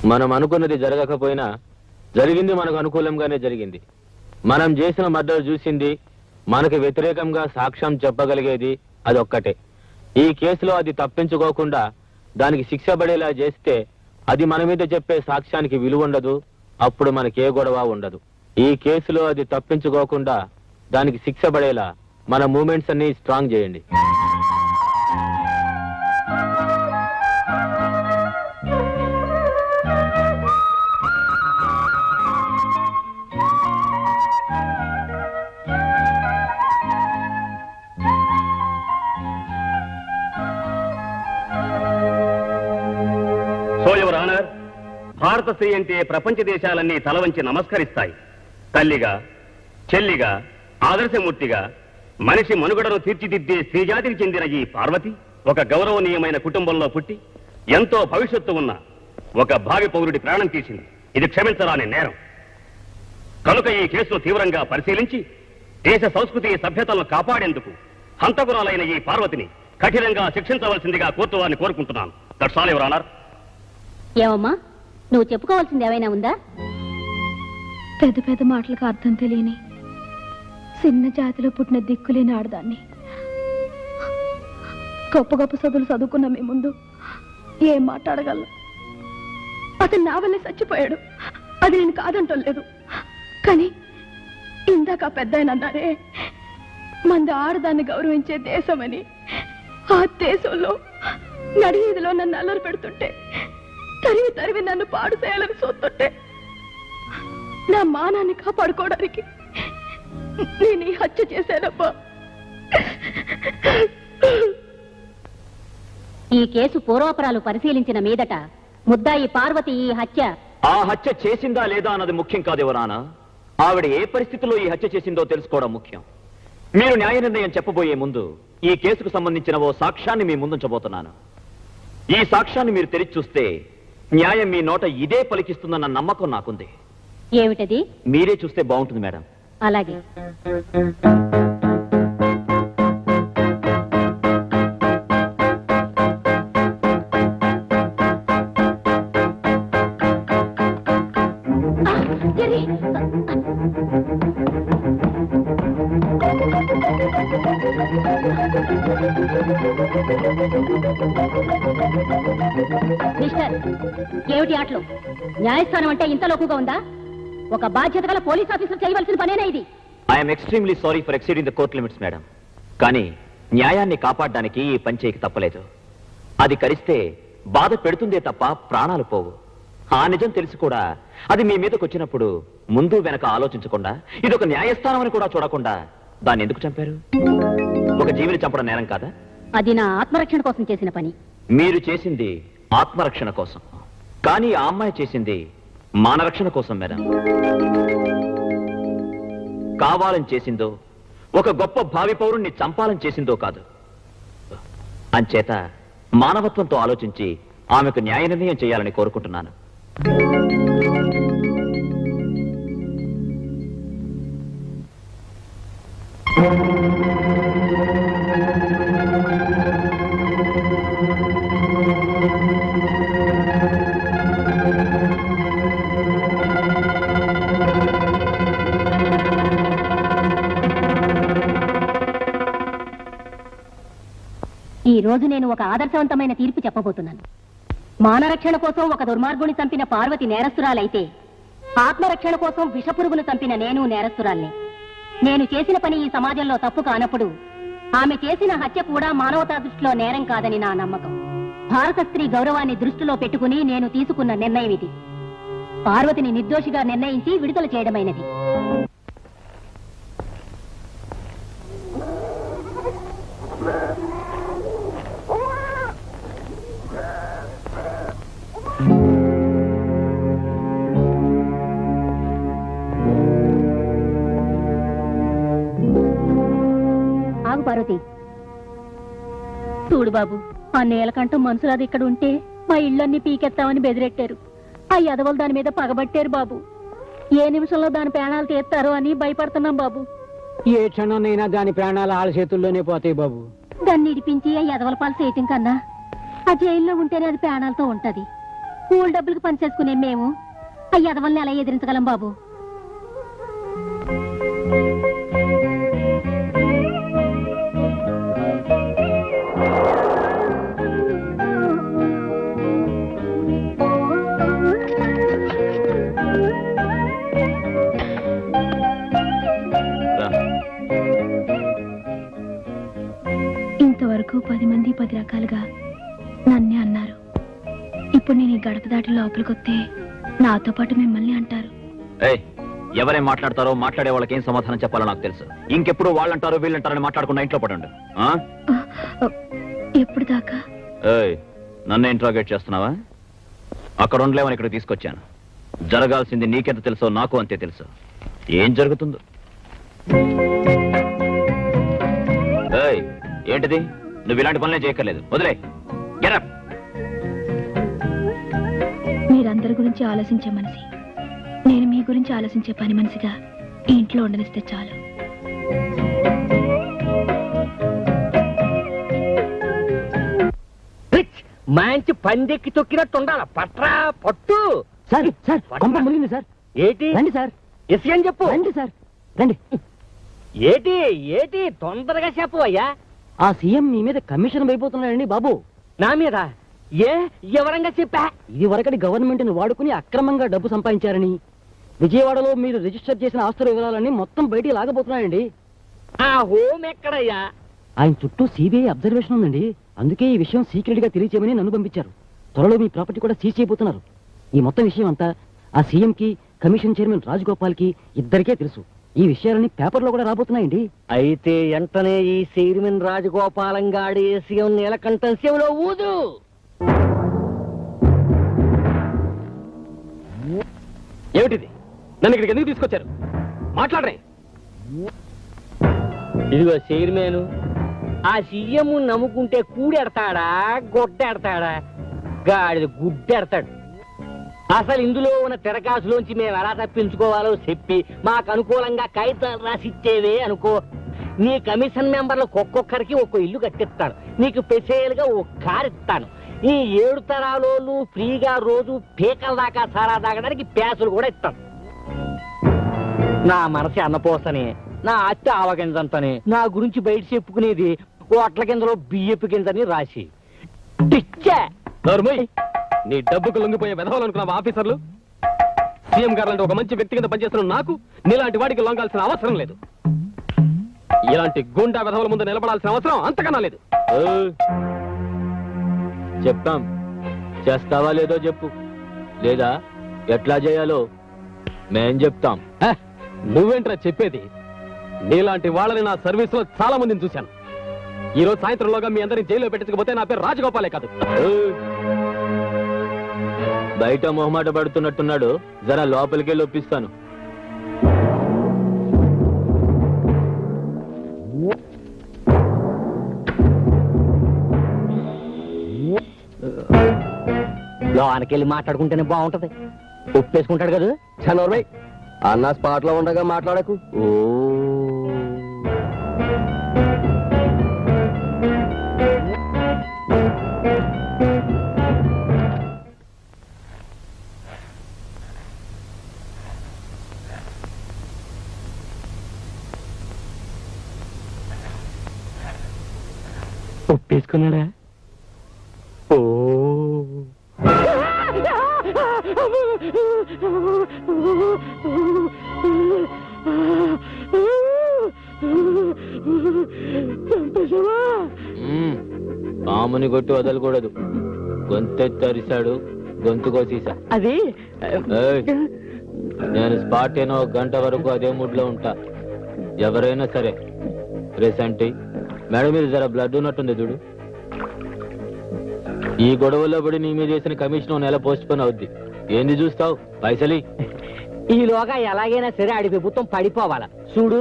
మనం అనుకున్నది జరగకపోయినా జరిగింది మనకు అనుకూలంగానే జరిగింది. మనం చేసిన మర్డర్ చూసింది, మనకు వ్యతిరేకంగా సాక్ష్యం చెప్పగలిగేది అదొక్కటే. ఈ కేసులో అది తప్పించుకోకుండా దానికి శిక్ష పడేలా చేస్తే అది మన మీద చెప్పే సాక్ష్యానికి విలువ ఉండదు, అప్పుడు మనకే గొడవ ఉండదు. ఈ కేసులో అది తప్పించుకోకుండా దానికి శిక్ష పడేలా మన మూమెంట్స్ అన్ని స్ట్రాంగ్ చేయండి. సో యువర్ ఆనర్, భారత స్త్రీ అంటే ప్రపంచ దేశాలన్నీ తలవంచి నమస్కరిస్తాయి. తల్లిగా, చెల్లిగా, ఆదర్శమూర్తిగా మనిషి మనుగడను తీర్చిదిద్దే స్త్రీజాతికి చెందిన ఈ పార్వతి ఒక గౌరవనీయమైన కుటుంబంలో పుట్టి ఎంతో భవిష్యత్తు ఉన్న ఒక భావి పౌరుడి ప్రాణం తీసింది. ఇది క్షమించరాని నేరం. కనుక ఈ కేసును తీవ్రంగా పరిశీలించి దేశ సంస్కృతి సభ్యతలను కాపాడేందుకు హంతకురాలైన ఈ పార్వతిని కఠినంగా శిక్షించవలసిందిగా కోర్టు వారిని కోరుకుంటున్నాను. That's all your honour. ఏమమ్మా, నువ్వు చెప్పుకోవాల్సింది ఏమైనా ఉందా? పెద్ద పెద్ద మాటలకు అర్థం తెలియని చిన్న జాతిలో పుట్టిన దిక్కులేని ఆడదాన్ని. గొప్ప గొప్ప చదువులు చదువుకున్న మీ ముందు ఏం మాట్లాడగలను? అతను నా వల్లే చచ్చిపోయాడు, అది నేను కాదంటం లేదు. కానీ ఇందాక పెద్ద ఆయన అన్నారే, మంది ఆడదాన్ని గౌరవించే దేశమని. ఆ దేశంలో నడివీధిలో నన్ను అల్లరి పెడుతుంటే, తరివి తరివి నన్ను పాడు చేయాలని చూస్తుంటే, నా మానాన్ని కాపాడుకోవడానికి నేను ఈ హత్య చేశానబ్బా. ఈ కేసు పూర్వాపరాలు పరిశీలించిన మీదట ముద్దాయి పార్వతి ఈ హత్య ఆ హత్య చేసిందా లేదా అన్నది ముఖ్యం కాదు ఎవరానా. ఆవిడ ఏ పరిస్థితిలో ఈ హత్య చేసిందో తెలుసుకోవడం ముఖ్యం. మీరు న్యాయ నిర్ణయం చెప్పబోయే ముందు ఈ కేసుకు సంబంధించిన ఓ సాక్ష్యాన్ని మీ ముందుంచబోతున్నాను. ఈ సాక్ష్యాన్ని మీరు తెరిచి చూస్తే న్యాయం మీ నోట ఇదే పలికిస్తుందన్న నమ్మకం నాకుంది. ఏమిటది? మీరే చూస్తే బాగుంటుంది మేడం. అలాగే. మిస్టర్, ఏమిటి ఆటలు? న్యాయస్థానం అంటే ఇంత లోకుగా ఉందా? ఒక బాధ్యత గల పోలీస్ ఆఫీసర్ చేయవలసిన పనేనా ఇది? I'm extremely sorry for exceeding the court limits madam. కానీ న్యాయాన్ని కాపాడడానికి ఈ పని చేయక తప్పలేదు. అది కరిస్తే బాధ పెడుతుందే తప్ప ప్రాణాలు పోవు. ఆ నిజం తెలిసి కూడా అది మీ మీదకి వచ్చినప్పుడు ముందు వెనక ఆలోచించకుండా, ఇదొక న్యాయస్థానం అని కూడా చూడకుండా దాన్ని ఎందుకు చంపారు? ఒక జీవిని చంపడం నేరం కాదా? అది నా ఆత్మరక్షణ కోసం చేసిన పని. మీరు చేసింది ఆత్మరక్షణ కోసం, కానీ ఆ అమ్మాయి చేసింది మానరక్షణ కోసం మేడం. కావాలని చేసిందో, ఒక గొప్ప భావి పౌరుణ్ణి చంపాలని చేసిందో కాదు. అంచేత మానవత్వంతో ఆలోచించి ఆమెకు న్యాయ నిర్ణయం చేయాలని కోరుకుంటున్నాను. ఈ రోజు నేను ఒక ఆదర్శవంతమైన తీర్పు చెప్పబోతున్నాను. మానరక్షణ కోసం ఒక దుర్మార్గుని చంపిన పార్వతి నేరస్తురాలైతే, ఆత్మరక్షణ కోసం విషపురుగును చంపిన నేను నేరస్తురాల్ని. నేను చేసిన పని ఈ సమాజంలో తప్పు కానప్పుడు ఆమె చేసిన హత్య కూడా మానవతా దృష్టిలో నేరం కాదని నా నమ్మకం. భారత స్త్రీ గౌరవాన్ని దృష్టిలో పెట్టుకుని నేను తీసుకున్న నిర్ణయం ఇది. పార్వతిని నిర్దోషిగా నిర్ణయించి విడుదల చేయడమైనది. చూడు బాబు, ఆ నీలకంఠం మనుషులది ఇక్కడ ఉంటే మా ఇళ్ళన్నీ పీకెత్తామని బెదిరెట్టారు. ఆ ఎదవలు దాని మీద పగబట్టారు బాబు. ఏ నిమిషంలో దాని ప్రాణాలు తీస్తారో అని భయపడుతున్నాం బాబు. ఏ క్షణంనైనా దాని ప్రాణాలు ఆళ్ళ చేతుల్లోనే పోతాయి బాబు. దాన్ని ఇడిపించి ఆ ఎదవల పాలు చేయటం కన్నా ఆ జైల్లో ఉంటేనే అది ప్రాణాలతో ఉంటది. కూల్ డబ్బులకు పనిచేసుకునే మేము ఆ ఎదవల్ని ఎలా ఎదిరించగలం బాబు? ఇంతవరకు 10 మంది 10 రకాలుగా నన్నే అన్నారు. ఇప్పుడు నేను ఈ గడప దాటి లోపలికొస్తే నాతో పాటు మిమ్మల్ని అంటారు. ఎవరేం మాట్లాడతారో మాట్లాడే వాళ్ళకి ఏం సమాధానం చెప్పాలో నాకు తెలుసు. ఇంకెప్పుడు వాళ్ళంటారో వీళ్ళంటారని మాట్లాడకుండా ఇంట్లో పడండి. ఎప్పుడు దాకా? నన్ను ఇంట్రాగేట్ చేస్తున్నావా? అక్కడ ఉండలేమని ఇక్కడ తీసుకొచ్చాను. జరగాల్సింది నీకెంత తెలుసో నాకు అంతే తెలుసు. ఏం జరుగుతుందో ఏంటిది? నువ్వు ఇలాంటి పనులే చేయక్కర్లేదు. వదిలే. మీరందరి గురించి ఆలోచించే మనిషి, నేను మీ గురించి ఆలోచించే పని మనిషిగా ఈ ఇంట్లో ఉండనిస్తే చాలు. మంచి పందెక్కి తొక్కినట్టు ఉండాల. పట్రా పట్టు. సార్ సార్ కొంప మునిగింది సార్. ఏటి రండి సార్. ఎస్ అని చెప్పు. రండి సార్ రండి. ఏటి ఏటి తొందరగా చెప్పు అయ్యా. ఆ సీఎం మీ మీద కమిషన్ అయిపోతున్నాడండి బాబు. నా మీద ఏ ఎవరంగా చెప్పా? ఇది వరకటి గవర్నమెంట్ ని వాడుకుని అక్రమంగా డబ్బు సంపాదించారని, విజయవాడలో మీరు రిజిస్టర్ చేసిన ఆస్తుల వివరాలన్నీ మొత్తం బయటికి లాగబోతున్నాయండి. ఆ హోమ్ ఎక్కడయ్యా? ఆయన చుట్టూ సిబిఐ అబ్జర్వేషన్ ఉందండి. అందుకే ఈ విషయం సీక్రెట్ గా తెలియచేయమని నన్ను పంపించారు. త్వరలో మీ ప్రాపర్టీ కూడా సీజ్ చేయబోతున్నారు. ఈ మొత్తం విషయం అంతా ఆ సీఎం కి, కమిషన్ చైర్మన్ రాజగోపాల్ కి ఇద్దరికే తెలుసు. ఈ విషయాలన్నీ పేపర్లో కూడా రాబోతున్నాయండి. అయితే వెంటనే ఈ చైర్మన్ రాజగోపాలం గాడి సీఎం నీలకంఠం శివలో ఊదు. ఏమిటిది? నన్ను ఇక్కడికి ఎందుకు తీసుకొచ్చారు? మాట్లాడరే. ఇదిగో చైర్మన్, ఆ సీఎం నమ్ముకుంటే కూడెడతాడా గొడ్డెడతాడా? గాడిద గుడ్డెడతాడు. అసలు ఇందులో ఉన్న తెరకాసులోంచి మేము ఎలా తప్పించుకోవాలో చెప్పి మాకు అనుకూలంగా కాగితాలు రాసిచ్చేవే అనుకో, నీ కమిషన్ మెంబర్లకు ఒక్కొక్కరికి ఒక్కో ఇల్లు కట్టిస్తాను. నీకు స్పెషల్ గా ఒక కారు ఇస్తాను. ఈ 7 తరాలోళ్ళు ఫ్రీగా రోజు పీకల దాకా సారా తాగడానికి ప్యాసులు కూడా ఇస్తాను. నా మనసు అన్నపోసని, నా అత్త ఆవగింజంతని, నా గురించి బయట చెప్పుకునేది ఓట్ల కిందలో బియ్యపు కిందని రాసి నీ డబ్బుకు లొంగిపోయే వెధవాలనుకున్నావా ఆఫీసర్లు? సీఎం గారు లాంటి ఒక మంచి వ్యక్తి కింద పనిచేస్తున్న నాకు నీలాంటి వాడికి లొంగాల్సిన అవసరం లేదు. ఇలాంటి గుండా వెధవల ముందు నిలబడాల్సిన అవసరం అంతకన్నా లేదు. చెప్తాం. చేస్తావా లేదో చెప్పు, లేదా ఎట్లా చేయాలో మేం చెప్తాం. నువ్వేంట్రా చెప్పేది? నీలాంటి వాళ్ళని నా సర్వీస్ లో చాలా మందిని చూశాను. ఈ రోజు సాయంత్రంలోగా మీ అందరిని జైల్లో పెట్టించకపోతే నా పేరు రాజగోపాలే కాదు. బయట మొహమాట పడుతున్నట్టున్నాడు, జరా లోపలికెళ్ళి ఒప్పిస్తాను. లోనకెళ్ళి మాట్లాడుకుంటేనే బాగుంటది. ఒప్పేసుకుంటాడు కదా. చనోర్మై అన్న స్పాట్ లో ఉండగా మాట్లాడకు. ఒప్పేసుకున్నాడా? పాముని కొట్టి వదలకూడదు. గొంతెత్తి అరిశాడు, గొంతు కోసేసా. అది నేను స్పాట్ అయిన 1 గంట వరకు అదే మూడ్ లో ఉంటా. ఎవరైనా సరే ప్రెసెంట్ మేడం మీద జర బ్లడ్ ఉన్నట్టుంది చూడు. ఈ గొడవల్లో పడి నీ మీద చేసిన కమిషన్ నెల పోస్ట్ పోన్ అవుద్ది. ఏంది చూస్తావు? పైసలి ఈలోగా ఎలాగైనా సరే ఆడి ప్రభుత్వం పడిపోవాలా చూడు.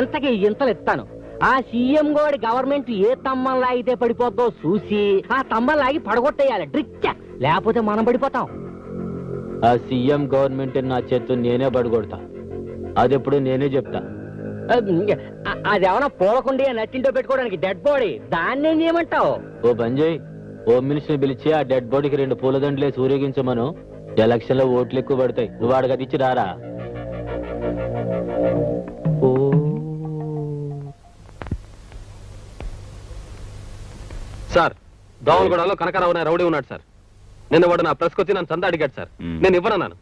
ఇంతకి ఇంతలు ఇస్తాను. ఆ సీఎం గోడి గవర్నమెంట్ ఏ తమ్మం లాగితే పడిపోద్దో చూసి ఆ తమ్మం లాగి పడగొట్టేయాలి డ్రిక్, లేకపోతే మనం పడిపోతాం. ఆ సీఎం గవర్నమెంట్ నా చేత్తు నేనే పడగొడతా. అదెప్పుడు నేనే చెప్తా. అదేమన్నా పూలకుండి నచ్చింటో పెట్టుకోవడానికి డెడ్ బాడీ, దాన్ని ఏం చేయమంటావు? ఓ బంజయ్, హోమ్ మినిస్టర్ పిలిచి ఆ డెడ్ బాడీకి 2 పూలదండలేసి ఊరేగించమను. ఎలక్షన్ లో ఓట్లు ఎక్కువ పడతాయి. నువ్వు వాడికి ఇచ్చి రారా. సార్, దోమలగూడలో కనకారావు అనే రౌడీ ఉన్నాడు సార్. నిన్న వాడు నా ప్రెస్కి వచ్చి నన్ను చందా అడిగాడు సార్. నేను ఇవ్వనన్నాను.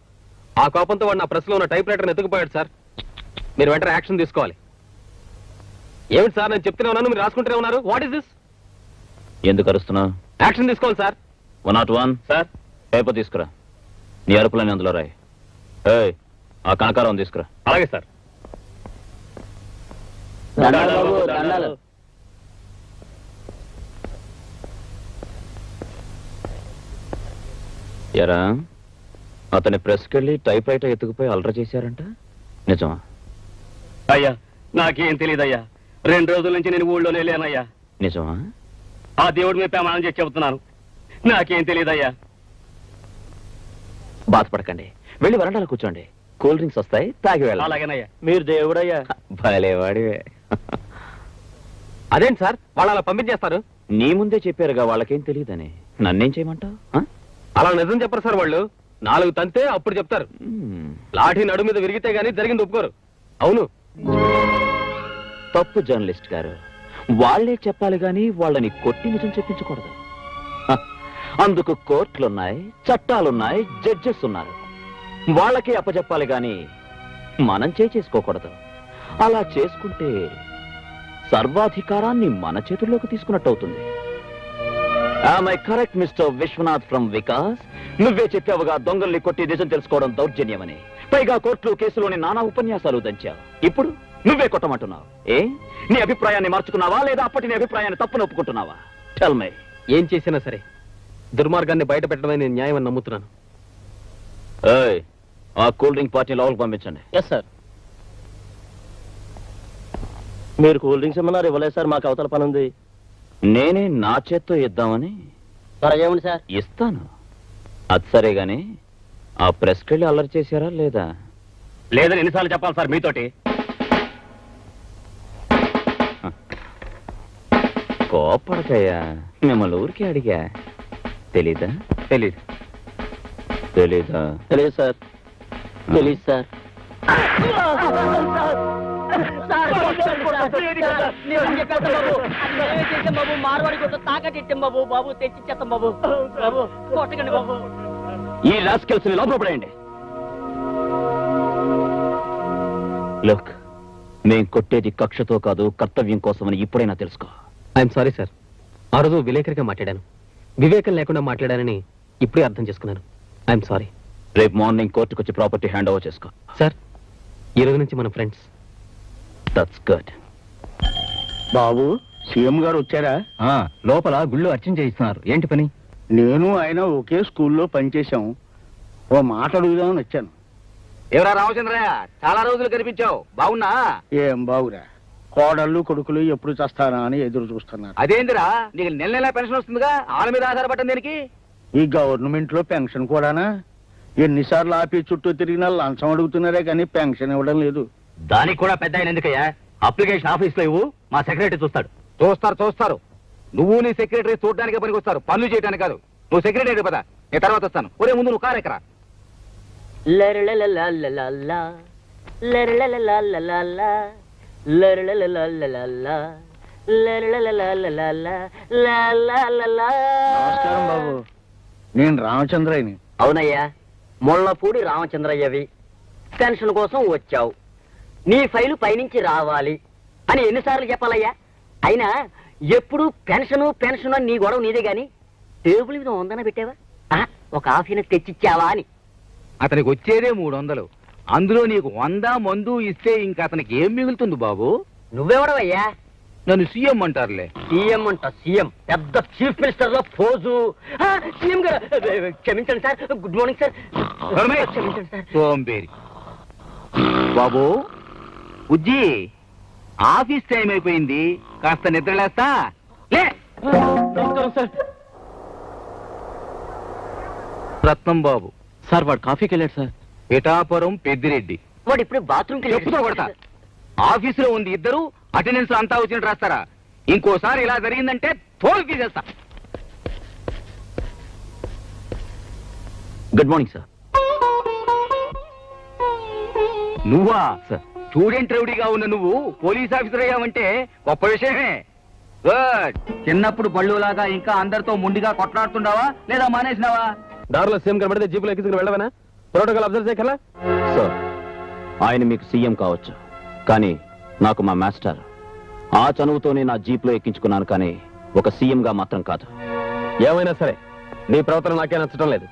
ఆ కోపంతో వాడు నా ప్రెస్ లో ఉన్న టైప్ రైటర్ ఎత్తుకుపోయాడు సార్. మీరు వెంటనే యాక్షన్ తీసుకోవాలి. ఏమిటి సార్, నేను చెప్తూనే ఉన్నాను, మీరు రాసుకుంటూనే ఉన్నారు. What is this? ఎందుకు అరుస్తున్నావు? యాక్షన్ తీసుకోవాలి సార్. 101 సార్, పేపర్ తీసుకురా. నీ అరుపులని అందులో రాయి. ఏయ్, ఆ కనకారం తీసుకురా. అలాగే సార్. ఎరా, అతని ప్రెస్కి వెళ్ళి టైప్ రైటర్ ఎత్తుకుపోయి అల్ట్రా చేశారంట, నిజమా? అయ్యా, నాకేం తెలియదయ్యా. 2 రోజుల నుంచి నేను ఊళ్ళోనే లేనయ్యా. నిజమా? ఆ దేవుడి మీద ప్రమాణం చేసి చెబుతున్నాను, నాకేం తెలియదయ్యా. బాధపడకండి, వెళ్ళి వరండాలో కూర్చోండి. కూల్ డ్రింక్స్ వస్తాయి, తాగి వెళ్ళాలి. అలాగేనయ్యా. మీరు దేవుడయ్యా. భలేవాడివే. అదేంటి సార్, వాళ్ళు అలా పంపించేస్తారు? నీ ముందే చెప్పారుగా వాళ్ళకేం తెలియదని. నన్నేం చేయమంటావు? అలా నిజం చెప్పరు సార్. వాళ్ళు 4 తంతే అప్పుడు చెప్తారు. లాఠీ నడు మీద విరిగితే గానీ జరిగింది ఒప్పుకోరు. అవును. తప్పు జర్నలిస్ట్ గారు, వాళ్లే చెప్పాలి గాని వాళ్ళని కొట్టి నిజం చెప్పించకూడదు. అందుకు కోర్టులున్నాయి, చట్టాలున్నాయి, జడ్జెస్ ఉన్నారు. వాళ్ళకే అప్పచెప్పాలి గాని మనం చేసుకోకూడదు. అలా చేసుకుంటే సర్వాధికారాన్ని మన చేతుల్లోకి తీసుకున్నట్టు అవుతుంది. Am I correct, Mr. Vishwanath from Vikas? నువ్వే చెప్పావుగా దొంగల్ని కొట్టి నిజం తెలుసుకోవడం దౌర్జన్యమని. పైగా కోర్టులు కేసులోని నానా ఉపన్యాసాలు దంచావు. ఇప్పుడు నువ్వే కొట్టమంటున్నావు. ఏ, నీ అభిప్రాయాన్ని మార్చుకున్నావా లేదా అప్పటి నీ అభిప్రాయాన్ని తప్పును ఒప్పుకుంటున్నావా? Tell me. ఏం చేసినా సరే దుర్మార్గాన్ని బయట పెట్టడమే నేను న్యాయం అని నమ్ముతున్నాను. ఏయ్, ఆ కూల్ డ్రింక్ పార్టీ లోపలికి పంపించండి. Yes sir. మీరు కూల్ డ్రింక్స్ ఇమ్మన్నారు, ఇవ్వలేదు సార్. మాకు అవతల పని ఉంది. నేనే నా చేత్తో ఇద్దామని. త్వరగా ఇవ్వండి సార్. ఇస్తాను. అది సరే గాని ఆ ప్రెస్కి వెళ్ళి అల్లరి చేశారా లేదా? లేదని ఎన్నిసార్లు చెప్పాలి సార్ మీతోటి? కోపడకయ్యా, మిమ్మల్ని ఊరికే అడిగా. తెలీదా? తెలీదు. తెలీదా? తెలియదు సార్. తెలియదు సార్. మార్వాడి కొట్టు తాకట్టిట్టాం బాబు. బాబు తెచ్చిచ్చేస్తాం బాబు. బాబు కొట్టకండి బాబు. ఈ రాస్కెల్స్ ని లోపల పడేయండి. లుక్, మేం కొట్టేది కక్షతో కాదు, కర్తవ్యం కోసమని ఇప్పుడైనా తెలుసుకో. I'm sorry sir. ఆ రోజు విలేకరిగా మాట్లాడాను. వివేకం లేకుండా మాట్లాడానని ఇప్పుడే అర్థం చేసుకున్నాను. I'm sorry. రేపు మార్నింగ్ కోర్టుకు వచ్చి ప్రాపర్టీ హ్యాండ్ ఓవర్ చేసుకో. సార్, ఈ రోజు నుంచి మన friends. That's good. Babu, CM గారు వచ్చారా? లోపల గుళ్ళు అర్చన చేయిస్తున్నారు. ఏంటి పని? నేను ఆయన ఒకే స్కూల్లో పనిచేశాం. ఓ మాట అడుగుదామని వచ్చాను. ఎవరా రామచంద్రయ్య, చాలా రోజులు కనిపించావు. బాగున్నా? ఏం బాగురా, కోడళ్ళు కొడుకులు ఎప్పుడు చస్తానా అని ఎదురు చూస్తున్నారు. అదేందిరా, నీకు నెల నెల పెన్షన్ వస్తుందిగా, వాళ్ళ మీద ఆధారపడ్డం దేనికి? ఈ గవర్నమెంట్ లో పెన్షన్ కూడానా? ఎన్నిసార్లు ఆఫీస్ చుట్టూ తిరిగినా లంచం అడుగుతున్నారే కానీ పెన్షన్ ఇవ్వడం లేదు. దానికి కూడా పెద్ద ఆయన ఎందుకయ్యా? అప్లికేషన్ ఆఫీస్ లో ఇవ్వు, మా సెక్రటరీ చూస్తాడు. చూస్తారు. నువ్వు నీ సెక్రటరీ చూడడానికి పనికి వస్తారు, పనులు చేయడానికి కాదు. నువ్వు సెక్రటరీ పదా, నేను తర్వాత వస్తాను. ఒరే ముందు నువ్వు కారు ఎక్కరా. నమస్కారం బాబు, నేను రామచంద్రయ్యని. అవునయ్యా, ముళ్ళపూడి రామచంద్రయ్యవి. పెన్షన్ కోసం వచ్చావు. నీ ఫైలు పైనుంచి రావాలి అని ఎన్నిసార్లు చెప్పాలయ్యా? అయినా ఎప్పుడు పెన్షను పెన్షన్ అని నీ గొడవ నీదే గాని టేబుల్ మీద 100 పెట్టావా? ఒక ఆఫీన తెచ్చిచ్చావా అని. అతనికి వచ్చేదే 300. అందులో నీకు 100 మందు ఇస్తే ఇంకా అతనికి ఏం మిగులుతుంది బాబు? నువ్వెవడవయ్యా? నన్ను సీఎం అంటారులే. సీఎం అంట, సీఎం పెద్ద చీఫ్ మినిస్టర్ లో పోజు. సీఎం గారు క్షమించండి సార్. Good morning sir. క్షమించండి సార్. సోంబేరి బాబు. బుజ్జి, ఆఫీస్ టైం అయిపోయింది, కాస్త నిద్రలేస్తా. లే. నమస్కారం సార్. రత్నం బాబు సార్ వాడు కాఫీకి వెళ్ళాడు సార్. పిఠాపురం పెద్దిరెడ్డి. వాడు ఇప్పుడు బాత్రూమ్కి చెప్పుతో కొడతా. ఆఫీసులో ఉంది ఇద్దరు, అటెండెన్స్ అంతా వచ్చినట్టు రాస్తారా? ఇంకోసారి ఇలా జరిగిందంటే తోలు తీసేస్తా. Good morning sir. నువ్వా స్టూడెంట్ రౌడీగా ఉన్న నువ్వు పోలీస్ ఆఫీసర్ అయ్యావంటే గొప్ప విషయమే. గుడ్. చిన్నప్పుడు బళ్ళులాగా ఇంకా అందరితో ముండిగా కొట్లాడుతుండవా లేదా మానేసినావా? దారిలో సీఎం కనబడితే జీపులో ఎక్కించుకుని వెళ్ళవనా? ప్రోటోకాల్ అబ్జర్వ్ చేయగలరా? సార్ ఆయన మీకు సీఎం కావచ్చు, కానీ నాకు మా మాస్టర్. ఆ చనువుతోనే నా జీప్లో ఎక్కించుకున్నాను, కానీ ఒక సీఎంగా మాత్రం కాదు. ఏమైనా సరే నీ ప్రవర్తన నాకే నచ్చటం లేదు.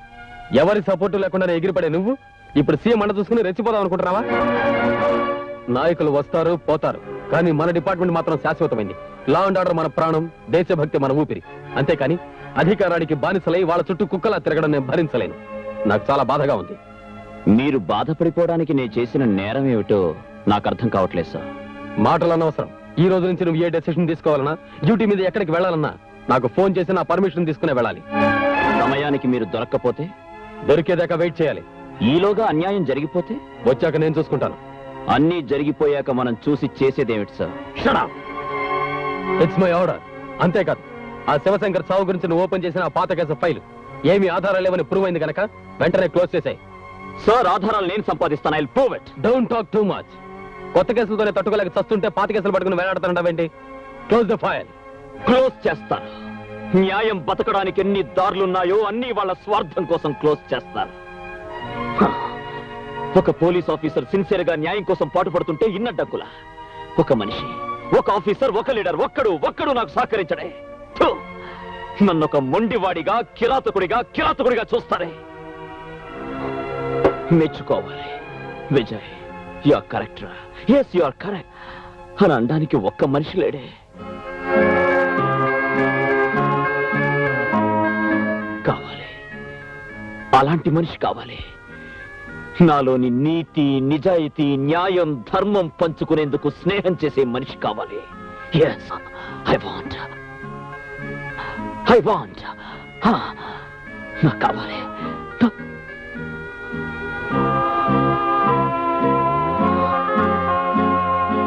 ఎవరి సపోర్టు లేకుండా ఎగిరిపడే నువ్వు ఇప్పుడు సీఎం అండ చూసుకుని రెచ్చిపోదాం అనుకుంటున్నావా? నాయకులు వస్తారు పోతారు, కానీ మన డిపార్ట్మెంట్ మాత్రం శాశ్వతమైంది. లా అండ్ ఆర్డర్ మన ప్రాణం, దేశభక్తి మన ఊపిరి. అంతేకాని అధికారానికి బానిసలై వాళ్ళ చుట్టూ కుక్కలా తిరగడం నేను భరించలేను. నాకు చాలా బాధగా ఉంది. మీరు బాధపడిపోవడానికి నేను చేసిన నేరం ఏమిటో నాకు అర్థం కావట్లేదు సార్. మాటలు అనవసరం. ఈ రోజు నుంచి నువ్వు ఏ డెసిషన్ తీసుకోవాలన్నా, డ్యూటీ మీద ఎక్కడికి వెళ్ళాలన్నా నాకు ఫోన్ చేసి నా పర్మిషన్ తీసుకునే వెళ్ళాలి. సమయానికి మీరు దొరక్కపోతే? దొరికేదాకా వెయిట్ చేయాలి. ఈలోగా అన్యాయం జరిగిపోతే? వచ్చాక నేను చూసుకుంటాను. అన్నీ జరిగిపోయాక మనం చూసి చేసేదేమిటి sir? Shut up. It's my order. అంతేకాదు, ఆ శివశంకర్ సావు గురించి నువ్వు ఓపెన్ చేసిన ఆ పాత కేసు ఫైల్ ఏమీ ఆధారాలు లేవని ప్రూవ్ అయింది కనుక వెంటనే క్లోజ్ చేసాయి. సార్ ఆధారాలు నేను సంపాదిస్తాను. I will prove it. Don't talk too much. కొత్త కేసులతోనే తట్టుకోలేక చస్తుంటే పాత కేసులు పట్టుకుని వేలాడుతానంటావేంటి? Close the file. క్లోజ్ చేస్తాను. న్యాయం బతకడానికి ఎన్ని దారులున్నాయో అన్ని వాళ్ళ స్వార్థం కోసం క్లోజ్ చేస్తారు. ఒక పోలీస్ ఆఫీసర్ సిన్సియర్ గా న్యాయం కోసం పాటుపడుతుంటే ఇన్నడ్డక్కులా. ఒక మనిషి, ఒక ఆఫీసర్, ఒక లీడర్ ఒక్కడు నాకు సహకరించడే. నన్ను ఒక మొండివాడిగా కిరాతకుడిగా చూస్తారే. మెచ్చుకోవాలి. Vijay, you are correct. Yes, you are correct అని అనడానికి ఒక్క మనిషి లేడే. కావాలి, అలాంటి మనిషి కావాలి. నాలోని నీతి, నిజాయితీ, న్యాయం, ధర్మం పంచుకునేందుకు స్నేహం చేసే మనిషి కావాలి. ఎస్, ఐ వాంట్ నాకు కావాలి.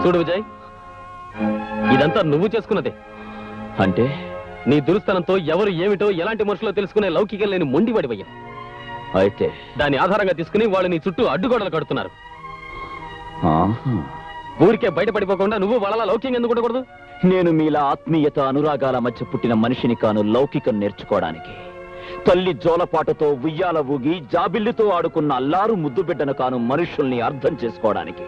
చూడు విజయ్, ఇదంతా నువ్వు చేసుకున్నదే. అంటే నీ దురుస్తనంతో ఎవరు ఏమిటో ఎలాంటి మనుషులో తెలుసుకునే లౌకికం లేని మొండివాడివయ్యా. అయితే దాన్ని ఆధారంగా తీసుకుని వాళ్ళు నీ చుట్టూ అడ్డుగోడలు కడుతున్నారు. ఊరికే బయటపడిపోకుండా నువ్వు వాళ్ళ లౌకికం ఎందుకు ఉండకూడదు? నేను మీలా ఆత్మీయత, అనురాగాల మధ్య పుట్టిన మనిషిని కాను లౌకికం నేర్చుకోవడానికి. తల్లి జోలపాటతో ఉయ్యాల ఊగి జాబిల్లితో ఆడుకున్న అల్లారు ముద్దు బిడ్డను కాను మనుషుల్ని అర్థం చేసుకోవడానికి.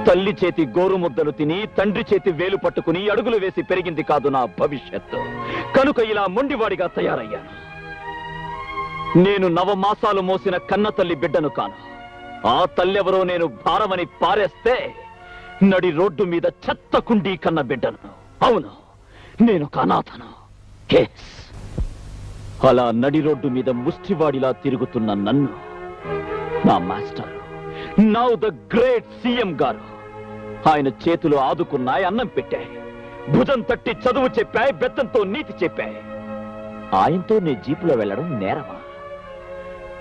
తల్లి చేతి గోరు ముద్దలు తిని తండ్రి చేతి వేలు పట్టుకుని అడుగులు వేసి పెరిగింది కాదు నా భవిష్యత్తు. కనుక ఇలా మొండివాడిగా తయారయ్యాను. నేను నవమాసాలు మోసిన కన్న తల్లి బిడ్డను కాను. ఆ తల్లెవరో నేను భారమని పారేస్తే నడి రోడ్డు మీద చెత్త కుండీ కన్న బిడ్డను. అవును, నేను అనాథను. అలా నడి రోడ్డు మీద ముష్టివాడిలా తిరుగుతున్న నన్ను నా master, now the great CM గారు, ఆయన చేతులు ఆదుకున్నాయి, అన్నం పెట్టాయి, భుజం తట్టి చదువు చెప్పాయి, బెత్తంతో నీతి చెప్పాయి. ఆయనతో నే జీపులో వెళ్ళడం నేరమా?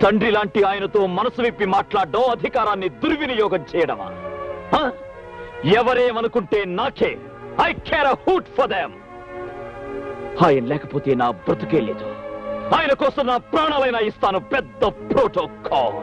తండ్రి లాంటి ఆయనతో మనసు విప్పి మాట్లాడడం, అధికారాన్ని దుర్వినియోగం చేయడమా? ఎవరేమనుకుంటే నాకే. I care a hoot for them. ఆయన లేకపోతే నా బ్రతుకే లేదు. ఆయన కోసం నా ప్రాణాలైనా ఇస్తాను. పెద్ద ప్రోటోకాల్.